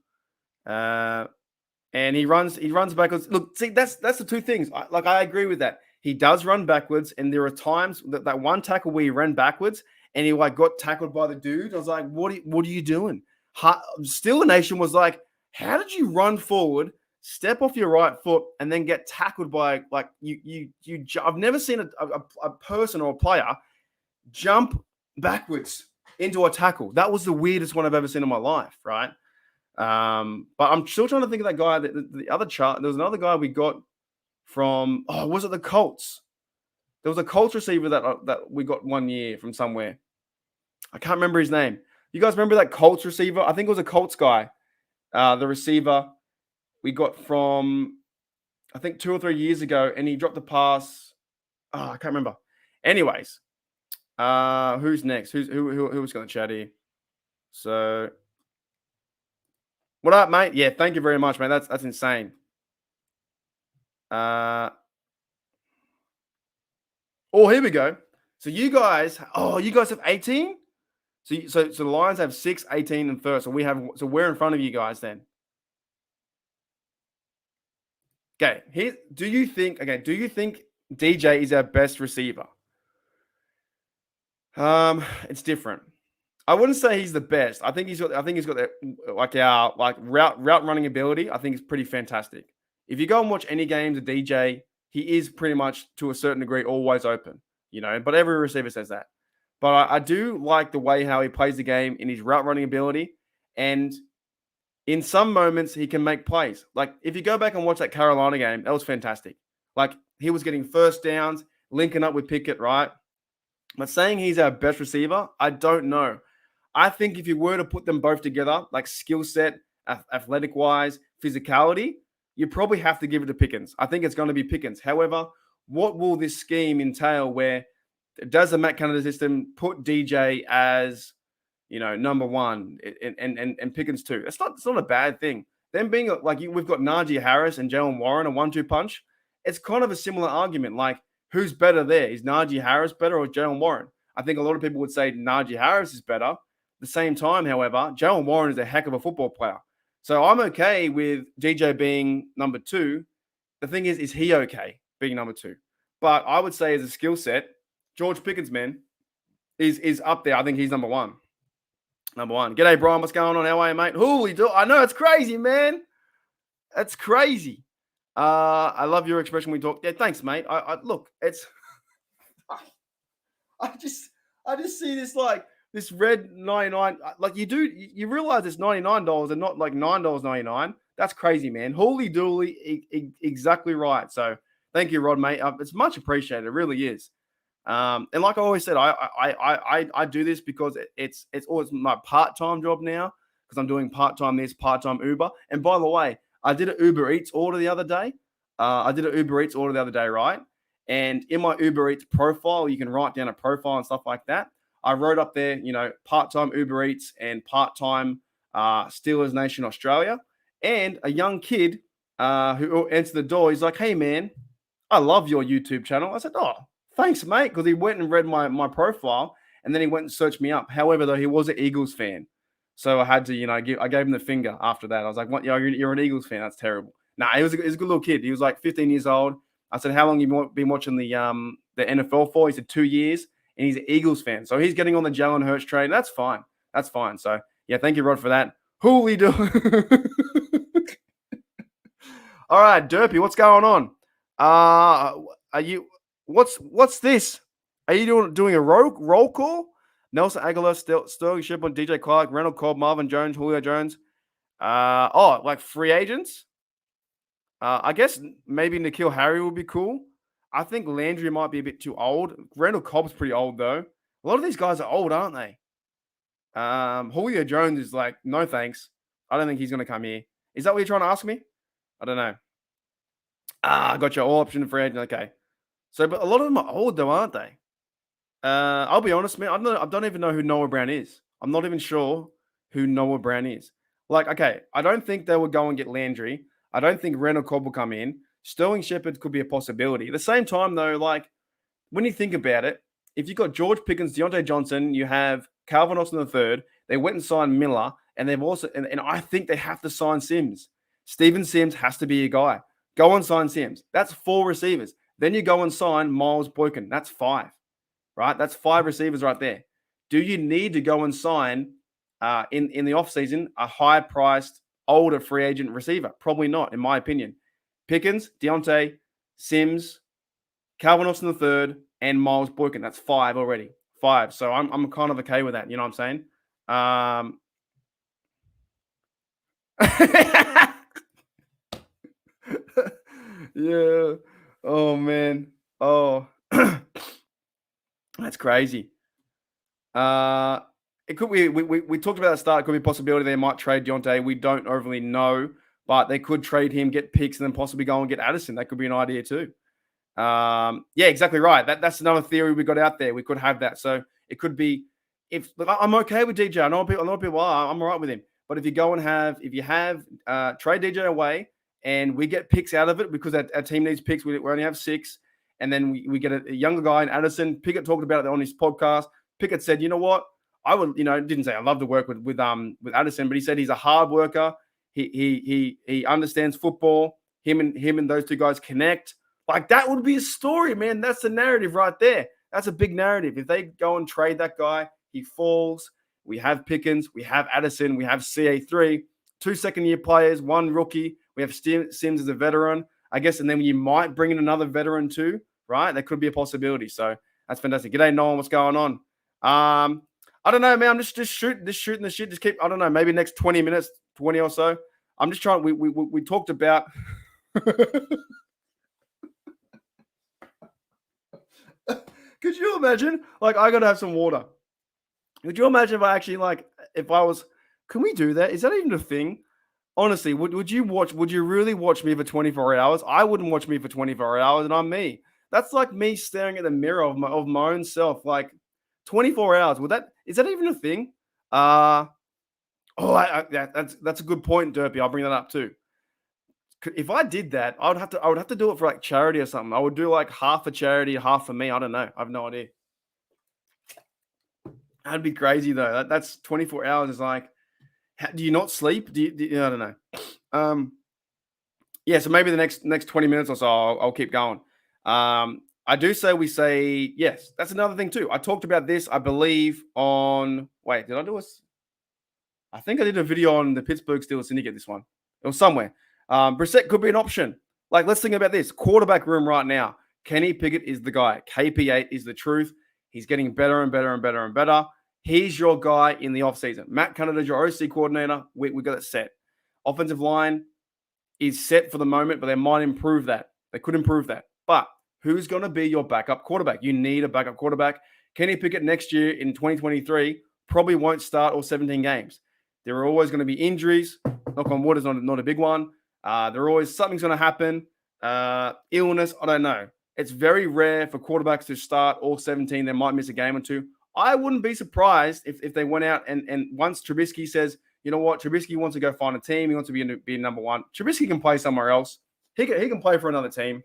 A: And he runs backwards. Look, see, that's the two things. I agree with that. He does run backwards, and there are times that one tackle where he ran backwards and he got tackled by the dude. I was like, what are you doing? Steeler Nation was like, how did you run forward, step off your right foot, and then get tackled by you? I've never seen a person or a player jump backwards into a tackle. That was the weirdest one I've ever seen in my life, right? But I'm still trying to think of that guy. The other chart. There was another guy we got from. Oh, was it the Colts? There was a Colts receiver that we got one year from somewhere. I can't remember his name. You guys remember that Colts receiver? I think it was a Colts guy. The receiver we got from, I think 2 or 3 years ago, and he dropped the pass. Oh, I can't remember. Anyways, who's next? Who's going to chat here? So, what up, mate? Yeah, thank you very much, mate. That's insane. Oh, here we go. So you guys have 18? So the Lions have 6, 18, and 30. So we're in front of you guys then. Okay, do you think DJ is our best receiver? It's different. I wouldn't say he's the best. I think he's got that our route running ability. I think is pretty fantastic. If you go and watch any games of DJ, he is pretty much to a certain degree always open, but every receiver says that. But I do like the way how he plays the game in his route running ability. And in some moments, he can make plays. Like, if you go back and watch that Carolina game, that was fantastic. Like, he was getting first downs, linking up with Pickett, right? But saying he's our best receiver, I don't know. I think if you were to put them both together, like skill set, athletic-wise, physicality, you probably have to give it to Pickens. I think it's going to be Pickens. However, what will this scheme entail where does the Matt Canada system put DJ as, number one and Pickens two? It's not a bad thing. Them being we've got Najee Harris and Jalen Warren, a 1-2 punch. It's kind of a similar argument. Like, who's better there? Is Najee Harris better or Jalen Warren? I think a lot of people would say Najee Harris is better. At the same time, however, Jalen Warren is a heck of a football player. So I'm okay with DJ being number two. The thing is he okay being number two? But I would say as a skill set, George Pickens, man, is up there. I think he's number one. Number one. G'day, Brian. What's going on? How are you, mate? Holy do I know it's crazy, man. That's crazy. I love your expression when we talk. Yeah, thanks, mate. I look, it's I just see this red 99. Like, you realize it's $99 and not like $9.99. That's crazy, man. Holy dooly, exactly right. So thank you, Rod, mate. It's much appreciated. It really is. And like I always said, I do this because it's always my part-time job now, because I'm doing part-time this, part-time Uber. And by the way, I did an Uber Eats order the other day. Right? And in my Uber Eats profile, you can write down a profile and stuff like that. I wrote up there, part-time Uber Eats and part-time Steelers Nation Australia. And a young kid who answered the door, he's like, "Hey, man, I love your YouTube channel." I said, "Oh, thanks, mate," because he went and read my profile, and then he went and searched me up. However, though, he was an Eagles fan. So I had to, I gave him the finger after that. I was like, "What? You're an Eagles fan? That's terrible." Nah, he was a good little kid. He was like 15 years old. I said, "How long have you been watching the NFL for?" He said 2 years, and he's an Eagles fan. So he's getting on the Jalen Hurts train. That's fine. So yeah, thank you, Rod, for that. Holy do. All right, Derpy, what's going on? Are you? What's this? Are you doing a roll call? Nelson Aguilar, Sterling Shepard, DJ Clark, Randall Cobb, Marvin Jones, Julio Jones. Like free agents? I guess maybe N'Keal Harry would be cool. I think Landry might be a bit too old. Randall Cobb's pretty old, though. A lot of these guys are old, aren't they? Julio Jones is like, no thanks. I don't think he's going to come here. Is that what you're trying to ask me? I don't know. I got your all option free agent. Okay. So, but a lot of them are old, though, aren't they? I'll be honest, man. I don't even know who Noah Brown is. I'm not even sure who Noah Brown is. Like, okay, I don't think they would go and get Landry. I don't think Randall Cobb will come in. Sterling Shepard could be a possibility. At the same time, though, like, when you think about it, if you've got George Pickens, Deontay Johnson, you have Calvin Austin III, they went and signed Miller, and they've also, and I think they have to sign Sims. Steven Sims has to be a guy. Go and sign Sims. That's 4 receivers. Then you go and sign Miles Boykin. That's 5. Right? That's 5 receivers right there. Do you need to go and sign in the offseason a high-priced, older free agent receiver? Probably not, in my opinion. Pickens, Deontay, Sims, Calvin Austin III, and Miles Boykin. That's 5 already. 5. So I'm kind of okay with that. You know what I'm saying? Yeah. Oh, man. Oh. That's crazy. It could be. We talked about that start. It could be a possibility they might trade Deontay. We don't overly know, but they could trade him, get picks, and then possibly go and get Addison. That could be an idea too. Yeah, exactly right. That's another theory we got out there. We could have that. So it could be if look, I'm okay with DJ. I know people are. I'm all right with him. But if you go and if you have trade DJ away and we get picks out of it because our team needs picks, we only have 6, and then we get a younger guy in Addison. Pickett talked about it on his podcast. Pickett said, you know what? I would, didn't say I love to work with Addison, but he said he's a hard worker. He understands football. Him and those two guys connect. Like, that would be a story, man. That's the narrative right there. That's a big narrative. If they go and trade that guy, he falls. We have Pickens. We have Addison. We have CA3. 2 second-year players, 1 rookie. We have Sims as a veteran, I guess, and then you might bring in another veteran too, right? That could be a possibility. So that's fantastic. G'day, Nolan. What's going on? I don't know, man. I'm just shooting the shit. Just keep, I don't know, maybe next 20 minutes, 20 or so. I'm just trying. We talked about. Could you imagine? Like, I got to have some water. Could you imagine if I actually, can we do that? Is that even a thing? Honestly, would you really watch me for 24 hours? I wouldn't watch me for 24 hours, and I'm me. That's like me staring at the mirror of my own self, like 24 hours. Is that even a thing? That's a good point, Derpy. I'll bring that up too. If I did that, I would have to do it for like charity or something. I would do like half for charity, half for me. I don't know. I have no idea. That'd be crazy though. That's 24 hours. Is like, do you not sleep? I don't know. Yeah. So maybe the next 20 minutes or so, I'll keep going. I do say we say yes. That's another thing too. I talked about this, I believe, on. Wait, did I do this? I think I did a video on the Pittsburgh Steelers syndicate. This one, it was somewhere. Brissett could be an option. Like, let's think about this quarterback room right now. Kenny Pickett is the guy. KP8 is the truth. He's getting better and better and better and better. He's your guy in the offseason. Matt Canada's your OC coordinator. We got it set. Offensive line is set for the moment, but they might improve that. They could improve that. But who's going to be your backup quarterback? You need a backup quarterback. Kenny Pickett next year in 2023 probably won't start all 17 games. There are always going to be injuries. Knock on wood is not a big one. Something's going to happen. Illness, I don't know. It's very rare for quarterbacks to start all 17. They might miss a game or two. I wouldn't be surprised if they went out and once Trubisky says, you know what, Trubisky wants to go find a team. He wants to be number one. Trubisky can play somewhere else. He can play for another team.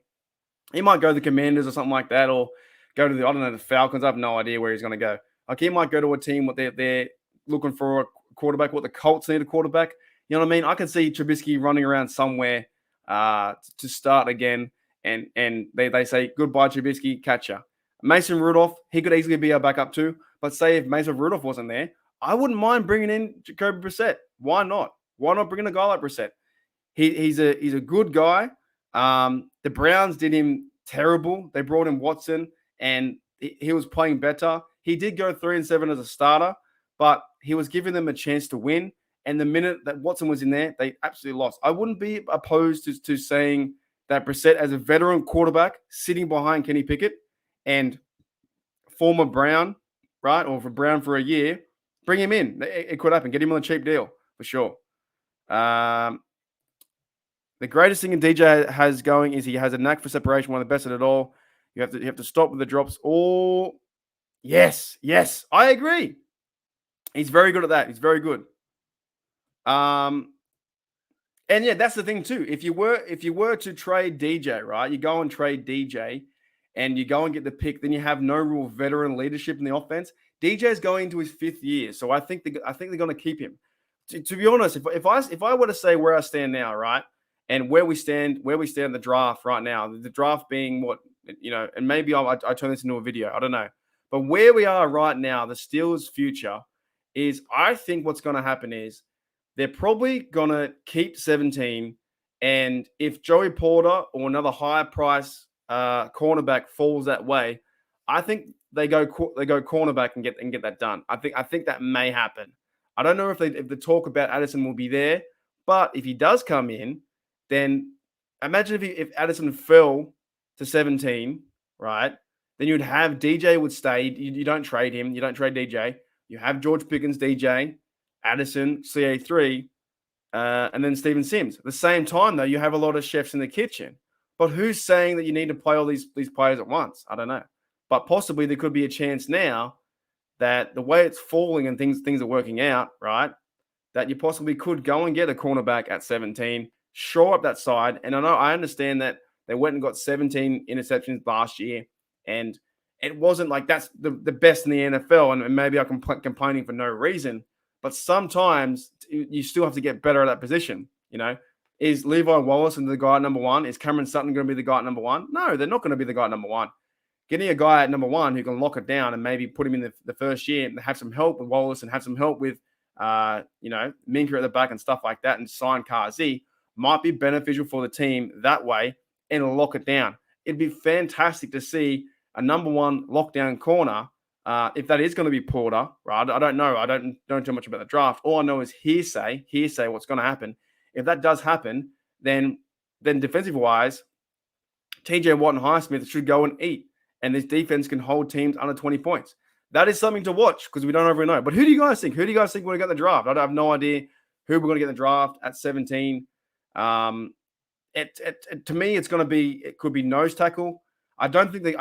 A: He might go to the Commanders or something like that, or go to the Falcons. I have no idea where he's going to go. Like, he might go to a team what they're looking for a quarterback, what the Colts need a quarterback. You know what I mean? I can see Trubisky running around somewhere to start again, and they say, goodbye, Trubisky, catch ya. Mason Rudolph, he could easily be our backup too. But say if Mason Rudolph wasn't there, I wouldn't mind bringing in Jacoby Brissett. Why not? Why not bring in a guy like Brissett? He's a good guy. The Browns did him terrible. They brought in Watson, and he was playing better. He did go 3-7 as a starter, but he was giving them a chance to win. And the minute that Watson was in there, they absolutely lost. I wouldn't be opposed to saying that Brissett, as a veteran quarterback sitting behind Kenny Pickett and former Brown, right, or for Brown for a year, bring him in. It could happen. Get him on a cheap deal for sure. The greatest thing in DJ has going is he has a knack for separation, one of the best at it all. You have to stop with the drops. Oh, yes, I agree. He's very good at that. He's very good. And yeah, that's the thing too. If you were to trade DJ, right, you go and trade DJ, and you go and get the pick, then you have no real veteran leadership in the offense. DJ is going into his 5th year, so I think they're going to keep him. To be honest, if I were to say where I stand now, right, and where we stand in the draft right now, the draft being what, and maybe I turn this into a video, I don't know, but where we are right now, the Steelers' future is, I think what's going to happen is they're probably going to keep 17, and if Joey Porter or another higher price cornerback falls that way, I think they go cornerback and get that done. I think that may happen. I don't know if the talk about Addison will be there, but if he does come in, then imagine if Addison fell to 17, right? Then you'd have DJ would stay. You don't trade him. You don't trade DJ. You have George Pickens, DJ, Addison, CA3, and then Steven Sims. At the same time, though, you have a lot of chefs in the kitchen. But who's saying that you need to play all these players at once? I don't know. But possibly there could be a chance now that the way it's falling and things are working out, right, that you possibly could go and get a cornerback at 17, shore up that side. And I understand that they went and got 17 interceptions last year, and it wasn't like that's the best in the NFL, and maybe I'm complaining for no reason. But sometimes you still have to get better at that position. Is Levi Wallace the guy at number one? Is Cameron Sutton going to be the guy at number one? No, they're not going to be the guy at number one. Getting a guy at number one who can lock it down and maybe put him in the first year and have some help with Wallace and have some help with, Minka at the back and stuff like that, and sign Kazi might be beneficial for the team that way and lock it down. It'd be fantastic to see a number one lockdown corner. If that is going to be Porter, right? I don't know. I don't know too much about the draft. All I know is hearsay what's going to happen. If that does happen, then defensive-wise, TJ Watt and Highsmith should go and eat. And this defense can hold teams under 20 points. That is something to watch because we don't really know. But who do you guys think? Who do you guys think we're going to get the draft? I have no idea who we're going to get in the draft at 17. To me, it could be nose tackle. I don't think they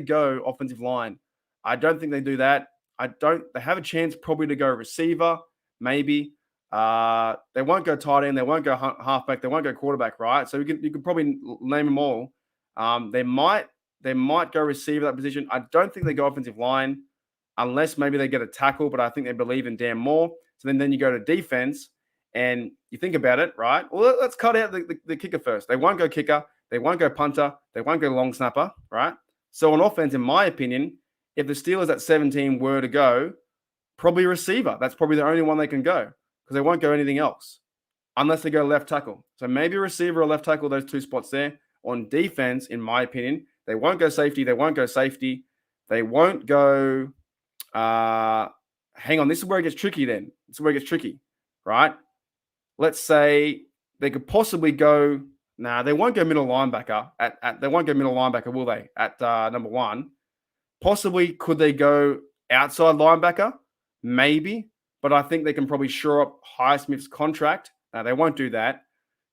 A: go offensive line. I don't think they do that. They have a chance probably to go receiver, maybe. They won't go tight end. They won't go halfback. They won't go quarterback, right? So you could probably name them all. They might go receiver that position. I don't think they go offensive line unless maybe they get a tackle, but I think they believe in Dan Moore. So then you go to defense and you think about it, right? Well, let's cut out the kicker first. They won't go kicker. They won't go punter. They won't go long snapper, right? So on offense, in my opinion, if the Steelers at 17 were to go, probably receiver. That's probably the only one they can go because they won't go anything else unless they go left tackle. So maybe receiver or left tackle, those two spots there. On defense, in my opinion, they won't go safety. They won't go hang on. This is where it gets tricky then. This is where it gets tricky, right? Let's say they could possibly go. They won't go middle linebacker. They won't go middle linebacker, will they? At number one. Possibly, could they go outside linebacker? Maybe. But I think they can probably shore up Highsmith's contract. They won't do that.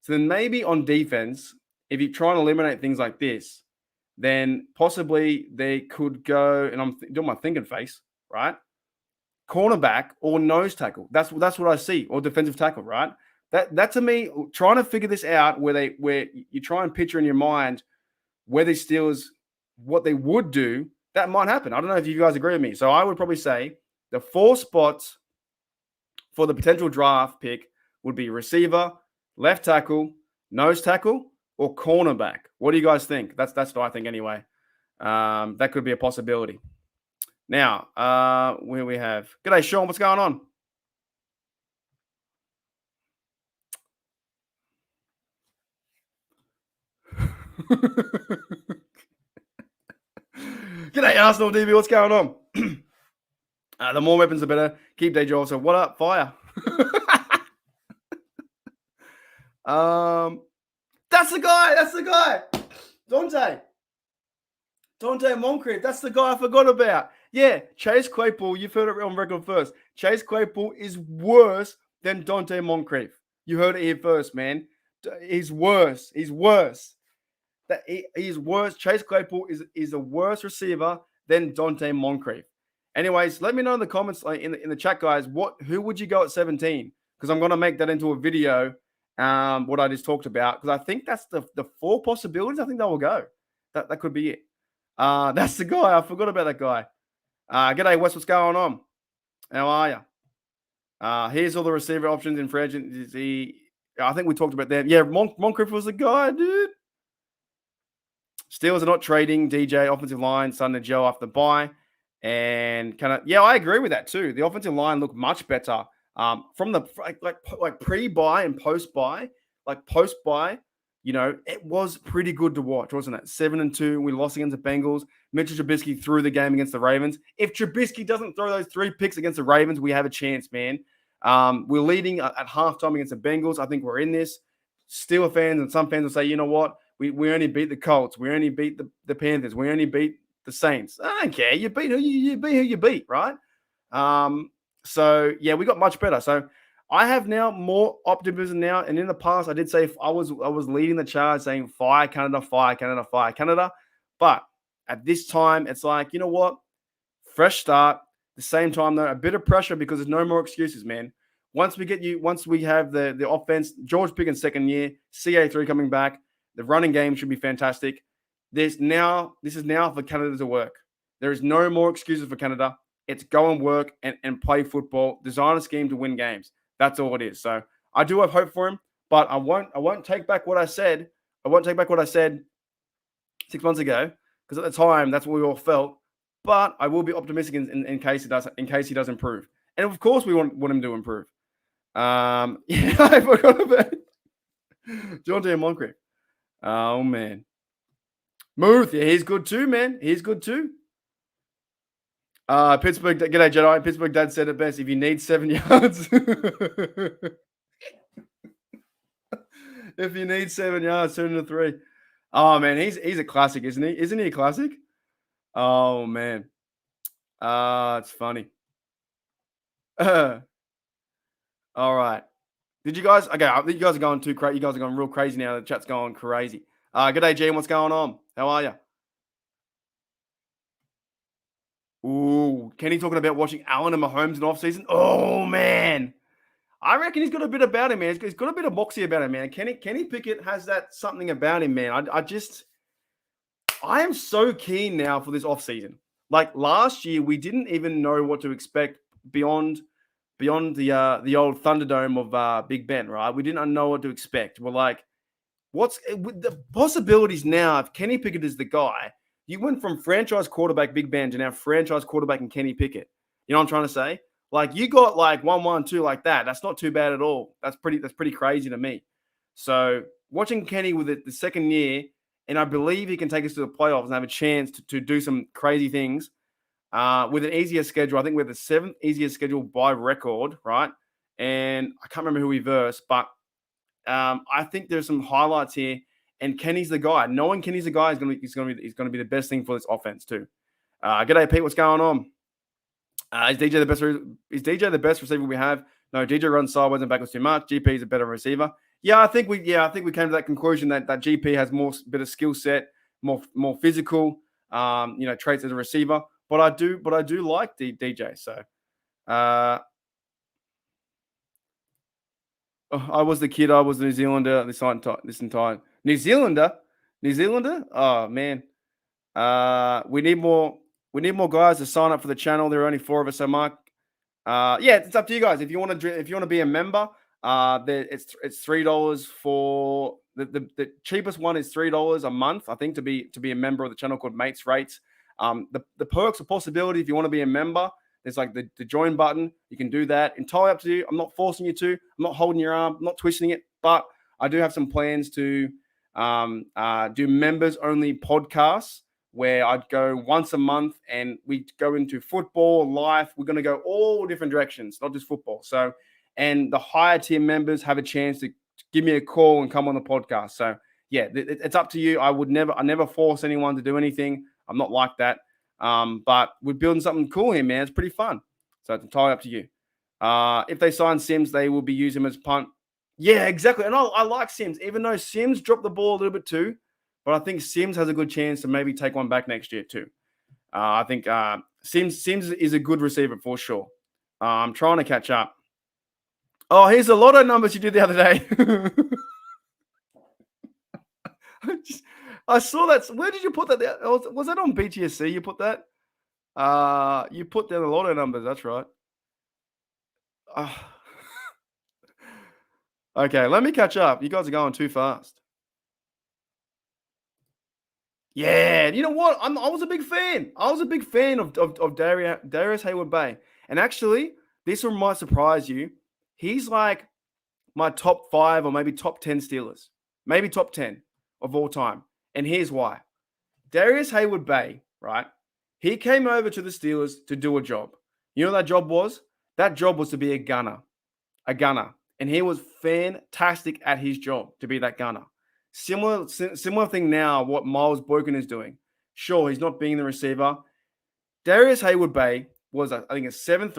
A: So then maybe on defense, if you try and eliminate things like this, then possibly they could go, and I'm doing my thinking face, right? Cornerback or nose tackle. That's what I see, or defensive tackle, right? That to me, trying to figure this out where you try and picture in your mind where the Steelers, what they would do, that might happen. I don't know if you guys agree with me. So I would probably say the 4 spots for the potential draft pick would be receiver, left tackle, nose tackle, or cornerback. What do you guys think? That's what I think anyway. That could be a possibility. Now, where we have... G'day, Sean. What's going on? G'day, Arsenal DB. What's going on? The more weapons, the better. Keep day job. So what up? Fire. That's the guy. Dante Moncrief. That's the guy I forgot about. Yeah, Chase Claypool. You've heard it on record first. Chase Claypool is worse than Dante Moncrief. You heard it here first, man. He's worse. He's worse. He's worse. Chase Claypool is a worse receiver than Dante Moncrief. Anyways, let me know in the comments, in the chat, guys, who would you go at 17? Because I'm going to make that into a video, what I just talked about, because I think that's the 4 possibilities. I think that will go. That could be it. That's the guy. I forgot about that guy. G'day, Wes. What's going on? How are you? Here's all the receiver options in free agency. I think we talked about that. Yeah, Moncrief was the guy, dude. Steelers are not trading DJ, offensive line, Sutton and Joe after the bye. And I agree with that too. The offensive line looked much better from the like pre-bye and post-bye. Like post-bye, it was pretty good to watch, wasn't it? 7-2, we lost against the Bengals. Mitchell Trubisky threw the game against the Ravens. If Trubisky doesn't throw those 3 picks against the Ravens, we have a chance, man. We're leading at halftime against the Bengals. I think we're in this. Steelers fans and some fans will say, you know what? We only beat the Colts. We only beat the Panthers. We only beat the Saints. I don't care. You beat who you beat, right? So yeah, we got much better. So I have now more optimism now. And in the past, I did say I was leading the charge saying fire Canada, fire Canada, fire Canada. But at this time, it's like, you know what? Fresh start. At the same time, though, a bit of pressure because there's no more excuses, man. Once we have the offense, George Pickens second year, CA3 coming back, the running game should be fantastic. This is now for Canada to work. There is no more excuses for Canada. It's go and work and play football, design a scheme to win games. That's all it is. So I do have hope for him, but I won't take back what I said. I won't take back what I said 6 months ago, because at the time that's what we all felt. But I will be optimistic in case he does improve. And of course we want him to improve. Yeah, I forgot about John T. Moncrief. Oh man. Muth, yeah, he's good too, man. He's good too. Pittsburgh, g'day Jedi. Pittsburgh dad said it best. If you need 7 yards, if you need 7 yards, turn to 3. Oh man, he's a classic, isn't he? Isn't he a classic? Oh man, it's funny. All right. Did you guys? Okay, you guys are going too crazy. You guys are going real crazy now. The chat's going crazy. G'day, Gene. What's going on? How are you? Ooh, Kenny talking about watching Allen and Mahomes in off season. Oh man, I reckon he's got a bit about him, man. He's got a bit of moxie about him, man. Kenny Pickett has that something about him, man. I am so keen now for this off season. Like last year, we didn't even know what to expect beyond the old Thunderdome of Big Ben, right? We didn't know what to expect. We're like, what's with the possibilities now? If Kenny Pickett is the guy, you went from franchise quarterback Big Ben to now franchise quarterback in Kenny Pickett. You know what I'm trying to say? Like you got like 1-1-2 like that. That's not too bad at all. That's pretty crazy to me. So watching Kenny with the second year, and I believe he can take us to the playoffs and have a chance to do some crazy things with an easier schedule. I think we're the 7th easiest schedule by record, right? And I can't remember who we versed, but I think there's some highlights here. And Kenny's the guy. Knowing Kenny's the guy is going to be the best thing for this offense too. G'day Pete, what's going on? Is DJ the best receiver we have? No, DJ runs sideways and backwards too much. GP is a better receiver. I think we came to that conclusion that GP has better skill set, more physical, traits as a receiver. But I do like DJ. So I was the kid. I was the New Zealander this entire New Zealander. Oh man, we need more guys to sign up for the channel. There are only 4 of us, so Mark. It's up to you guys. If you want to be a member, it's $3 for the cheapest one is $3 a month. I think to be a member of the channel called Mates Rates. The perks or possibility if you want to be a member. There's like the join button. You can do that. Entirely up to you. I'm not forcing you to. I'm not holding your arm. I'm not twisting it. But I do have some plans to do members-only podcasts where I'd go once a month and we go into football, life. We're going to go all different directions, not just football. So, and the higher tier members have a chance to give me a call and come on the podcast. So, yeah, it's up to you. I never force anyone to do anything. I'm not like that. But we're building something cool here, man. It's pretty fun. So it's entirely up to you. If they sign Sims, they will be using him as punt. Yeah, exactly. And I like Sims, even though Sims dropped the ball a little bit too. But I think Sims has a good chance to maybe take one back next year too. I think Sims is a good receiver for sure. I'm trying to catch up. Oh, here's a lot of numbers you did the other day. I saw that. Where did you put that? Was that on BTSC? You put that? You put down a lot of numbers. That's right. Okay, let me catch up. You guys are going too fast. Yeah, you know what? I was a big fan. I was a big fan of Darius Hayward-Bay. And actually, this one might surprise you. He's like my top 5 or maybe top 10 Steelers. Maybe top 10 of all time. And here's why. Darius Hayward-Bay, right? He came over to the Steelers to do a job. You know what that job was? That job was to be a gunner. And he was fantastic at his job to be that gunner. Similar thing now, what Miles Boykin is doing. Sure, he's not being the receiver. Darius Hayward-Bay was, I think, a seventh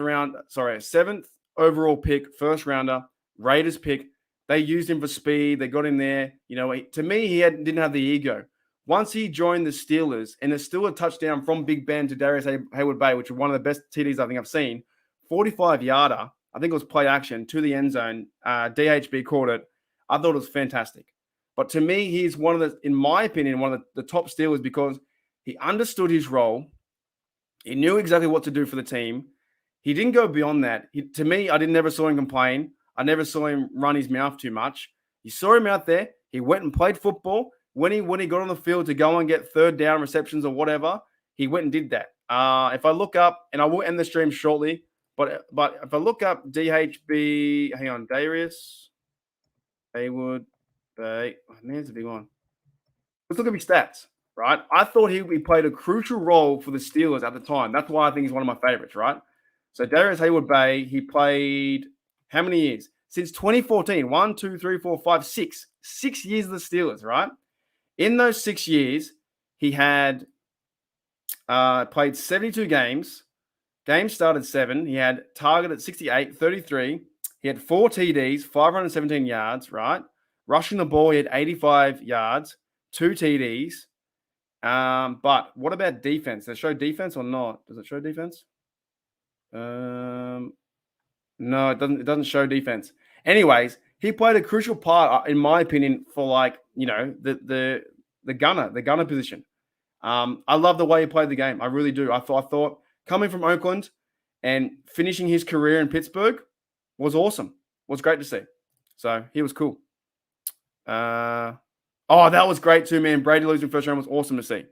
A: overall pick, first rounder, Raiders pick. They used him for speed. They got him there. To me, he didn't have the ego. Once he joined the Steelers, and there's still a touchdown from Big Ben to Darius Hayward-Bay, which was one of the best TDs I think I've seen, 45-yarder. I think it was play action to the end zone. DHB called it. I thought it was fantastic. But to me, he's in my opinion, one of the top Steelers because he understood his role. He knew exactly what to do for the team. He didn't go beyond that. To me, I never saw him complain. I never saw him run his mouth too much. You saw him out there. He went and played football. When he got on the field to go and get third down receptions or whatever, he went and did that. If I look up, and I will end the stream shortly, but if I look up DHB, hang on, Darius Haywood, man's a big one. Let's look at his stats, right? I thought he played a crucial role for the Steelers at the time. That's why I think he's one of my favorites, right? So Darius Hayward-Bay, he played how many years? Since 2014. 1, 2, 3, 4, 5, 6. 6 years of the Steelers, right? In those 6 years, he had played 72 games. Games started 7. He had targeted 68, 33. He had 4 TDs, 517 yards, right? Rushing the ball, he had 85 yards, 2 TDs. But what about defense? Does it show defense or not? Does it show defense? No, it doesn't. It doesn't show defense. Anyways, he played a crucial part, in my opinion, for the gunner position. I love the way he played the game. I really do. I thought coming from Oakland and finishing his career in Pittsburgh was awesome. It was great to see. So he was cool. That was great too, man. Brady losing first round was awesome to see.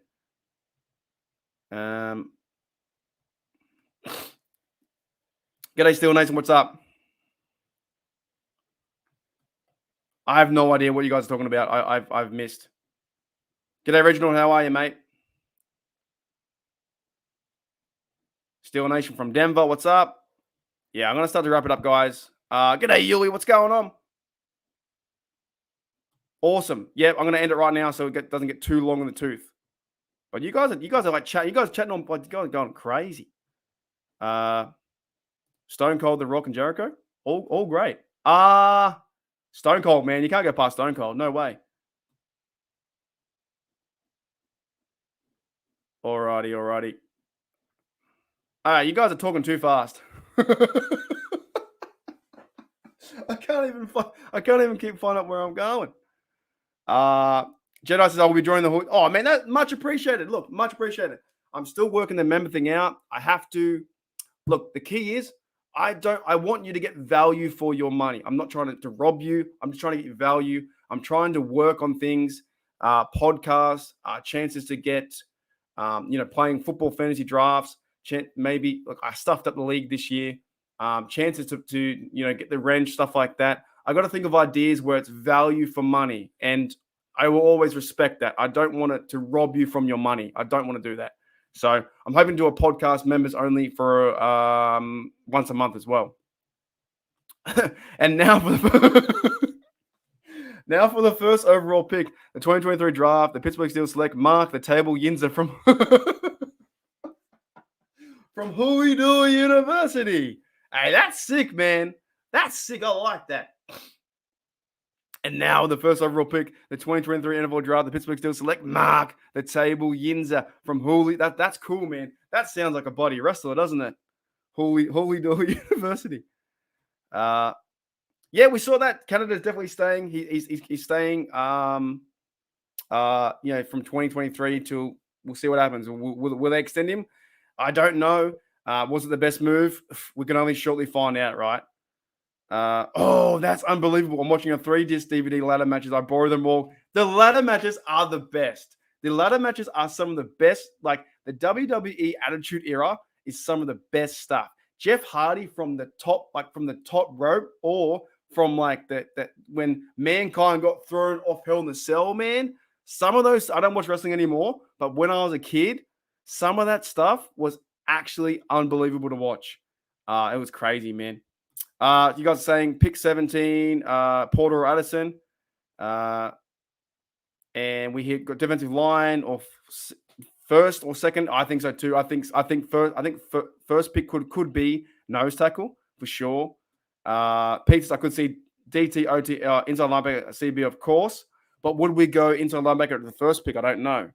A: G'day, Steel Nation. What's up? I have no idea what you guys are talking about. I've missed. G'day, Reginald. How are you, mate? Steel Nation from Denver. What's up? Yeah, I'm going to start to wrap it up, guys. G'day, Yuli. What's going on? Awesome. Yeah, I'm going to end it right now so it doesn't get too long in the tooth. But you guys are like chatting. You guys are chatting on. You guys are going crazy. Stone Cold, The Rock, and Jericho. All great. Stone Cold, man. You can't go past Stone Cold. No way. Alrighty. All right, you guys are talking too fast. I can't even keep finding out where I'm going. Jedi says I will be joining the hood. Oh man, that's much appreciated. Look, much appreciated. I'm still working the member thing out. I have to look. The key is I want you to get value for your money. I'm not trying to rob you. I'm just trying to get value. I'm trying to work on things, podcasts, chances to get, playing football fantasy drafts. Maybe look, I stuffed up the league this year. Chances to get the wrench, stuff like that. I got to think of ideas where it's value for money, and I will always respect that. I don't want it to rob you from your money. I don't want to do that. So I'm hoping to do a podcast members only for once a month as well. And now for the first overall pick, the 2023 draft, the Pittsburgh Steelers select Mark the Table Yinzer from from Huey Dewey University. Hey, that's sick, man. That's sick. I like that. And now the first overall pick, the 2023 NFL draft, the Pittsburgh Steelers select Mark the Table Yinzer from Hooley. That's cool, man. That sounds like a body wrestler, doesn't it? Hooley Dewey University. Yeah, we saw that. Canada's definitely staying. He's staying. From 2023 till we'll see what happens. Will they extend him? I don't know. Was it the best move? We can only shortly find out, right? That's unbelievable. I'm watching a 3-disc DVD ladder matches. I borrow them all. The ladder matches are the best. The ladder matches are some of the best. Like the WWE Attitude Era is some of the best stuff. Jeff Hardy from the top rope, or from like that when Mankind got thrown off Hell in the Cell, man. Some of those, I don't watch wrestling anymore, but when I was a kid, some of that stuff was actually unbelievable to watch. It was crazy, man. You guys are saying pick 17, Porter or Addison. and we hit defensive line or first or second. I think so too. I think first pick could be nose tackle for sure. Pieces I could see DT, OT, inside linebacker, CB of course. But would we go inside linebacker at the first pick? I don't know.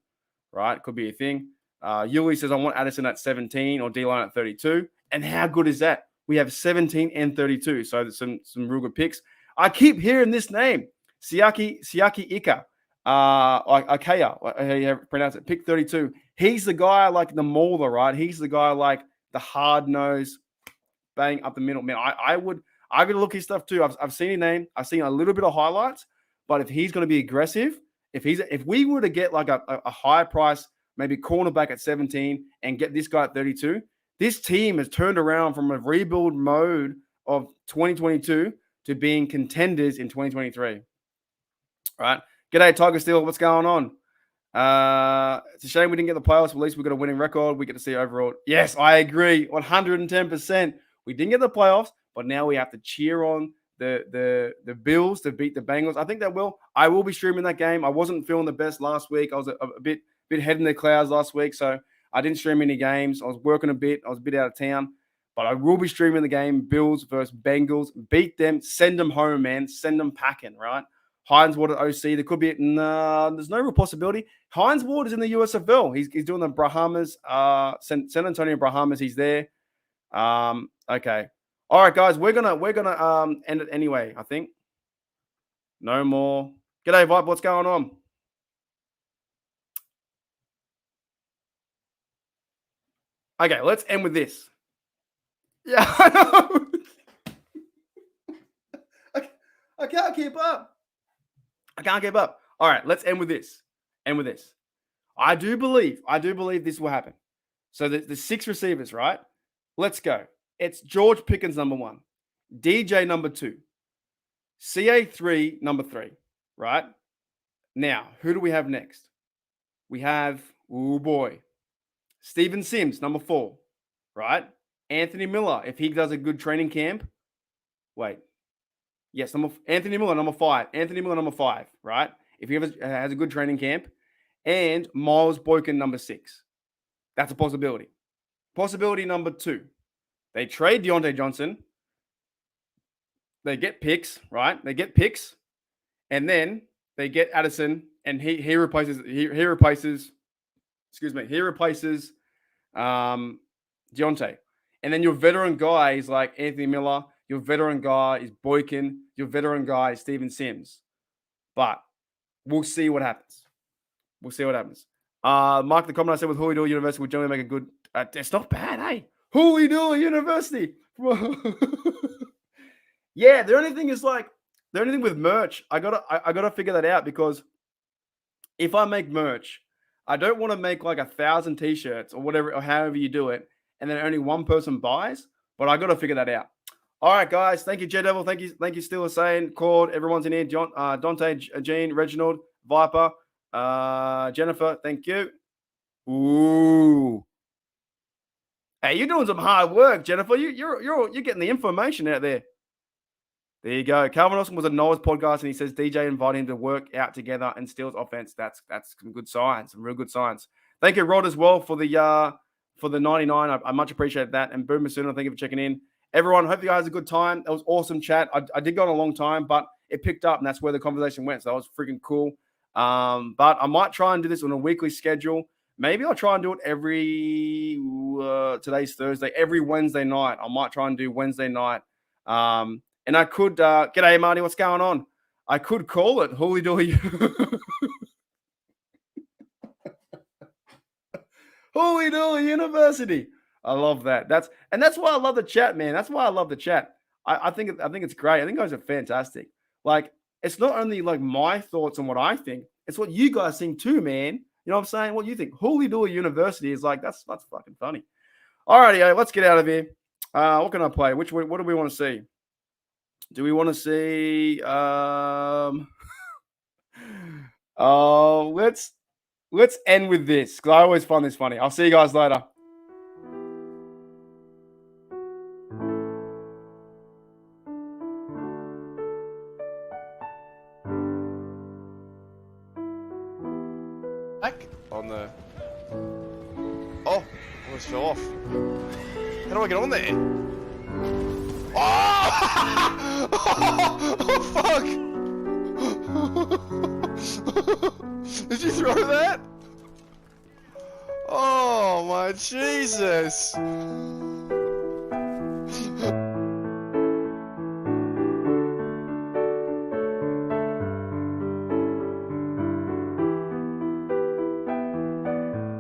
A: Right, could be a thing. Yuli says I want Addison at 17 or D-line at 32. And how good is that? We have 17 and 32. So there's some real good picks. I keep hearing this name, Siaki Ika. Ikea, how you pronounce it, pick 32. He's the guy like the mauler, right? He's the guy like the hard nose, bang up the middle. Man, I would look his stuff too. I've seen his name. I've seen a little bit of highlights, but if he's going to be aggressive, if we were to get like a high price, maybe cornerback at 17 and get this guy at 32, this team has turned around from a rebuild mode of 2022 to being contenders in 2023. All right. G'day, Tiger Steel. What's going on? It's a shame we didn't get the playoffs, but at least we got a winning record. We get to see overall. Yes, I agree. 110%. We didn't get the playoffs, but now we have to cheer on the Bills to beat the Bengals. I think they will. I will be streaming that game. I wasn't feeling the best last week. I was a bit head in the clouds last week, so I didn't stream any games. I was working a bit. I was a bit out of town. But I will be streaming the game, Bills versus Bengals. Beat them. Send them home, man. Send them packing, right? Hines Ward at OC. There could be there's no real possibility. Hines Ward is in the USFL. He's doing the Bahamas, San Antonio Bahamas. He's there. Okay. All right, guys. We're gonna end it anyway, I think. No more. G'day, Vibe. What's going on? Okay, let's end with this. Yeah, I know. I can't keep up. All right, let's end with this. I do believe this will happen. So the 6 receivers, right? Let's go. It's George Pickens number 1, DJ number 2, CA3 number 3, right? Now, who do we have next? We have, oh boy, Steven Sims number 4, right? Anthony Miller, if he does a good training camp. Wait. Yes, Anthony Miller, number 5. Anthony Miller, number 5, right? If he has a good training camp. And Miles Boykin, number 6. That's a possibility. Possibility number 2. They trade Deontay Johnson. They get picks, right? And then they get Addison, and he replaces Deontay. And then your veteran guy is like Anthony Miller. Your veteran guy is Boykin. Your veteran guy is Steven Sims. But we'll see what happens. Mark, the comment I said with Holy Door University would generally make a good. It's not bad, hey. Holy Door University. Yeah, the only thing with merch, I gotta figure that out, because if I make merch, I don't want to make like 1,000 t-shirts or whatever, or however you do it, and then only one person buys. But I gotta figure that out. All right, guys. Thank you, J Devil. Thank you, Still saying, Cord. Everyone's in here. John, Dante, Gene, Reginald, Viper, Jennifer. Thank you. Ooh. Hey, you're doing some hard work, Jennifer. You're getting the information out there. There you go. Calvin Austin was a Noah's podcast, and he says DJ invited him to work out together and Steelers offense. That's some good signs, some real good signs. Thank you, Rod, as well for the 99. I much appreciate that. And Boomer Sooner, thank you for checking in. Everyone, hope you guys had a good time. That was awesome chat. I did go on a long time, but it picked up, and that's where the conversation went. So that was freaking cool. But I might try and do this on a weekly schedule. Maybe I'll try and do it every today's Thursday, every Wednesday night. I might try and do Wednesday night. And I could g'day, Marty, what's going on? I could call it Holy Dolly. Holy Dolly University. I love that. That's why I love the chat, man. That's why I love the chat. I think it's great. I think you guys are fantastic. Like, it's not only like my thoughts on what I think, it's what you guys think too, man. You know what I'm saying? What you think? Holy Dolly University is like, that's fucking funny. Alrighty, let's get out of here. What can I play? What do we want to see? Do we want to see let's end with this, because I always find this funny. I'll see you guys later.
B: on the... Oh! Almost fell off. How do I get on there? Oh! Oh, fuck! Did you throw that? Oh my Jesus!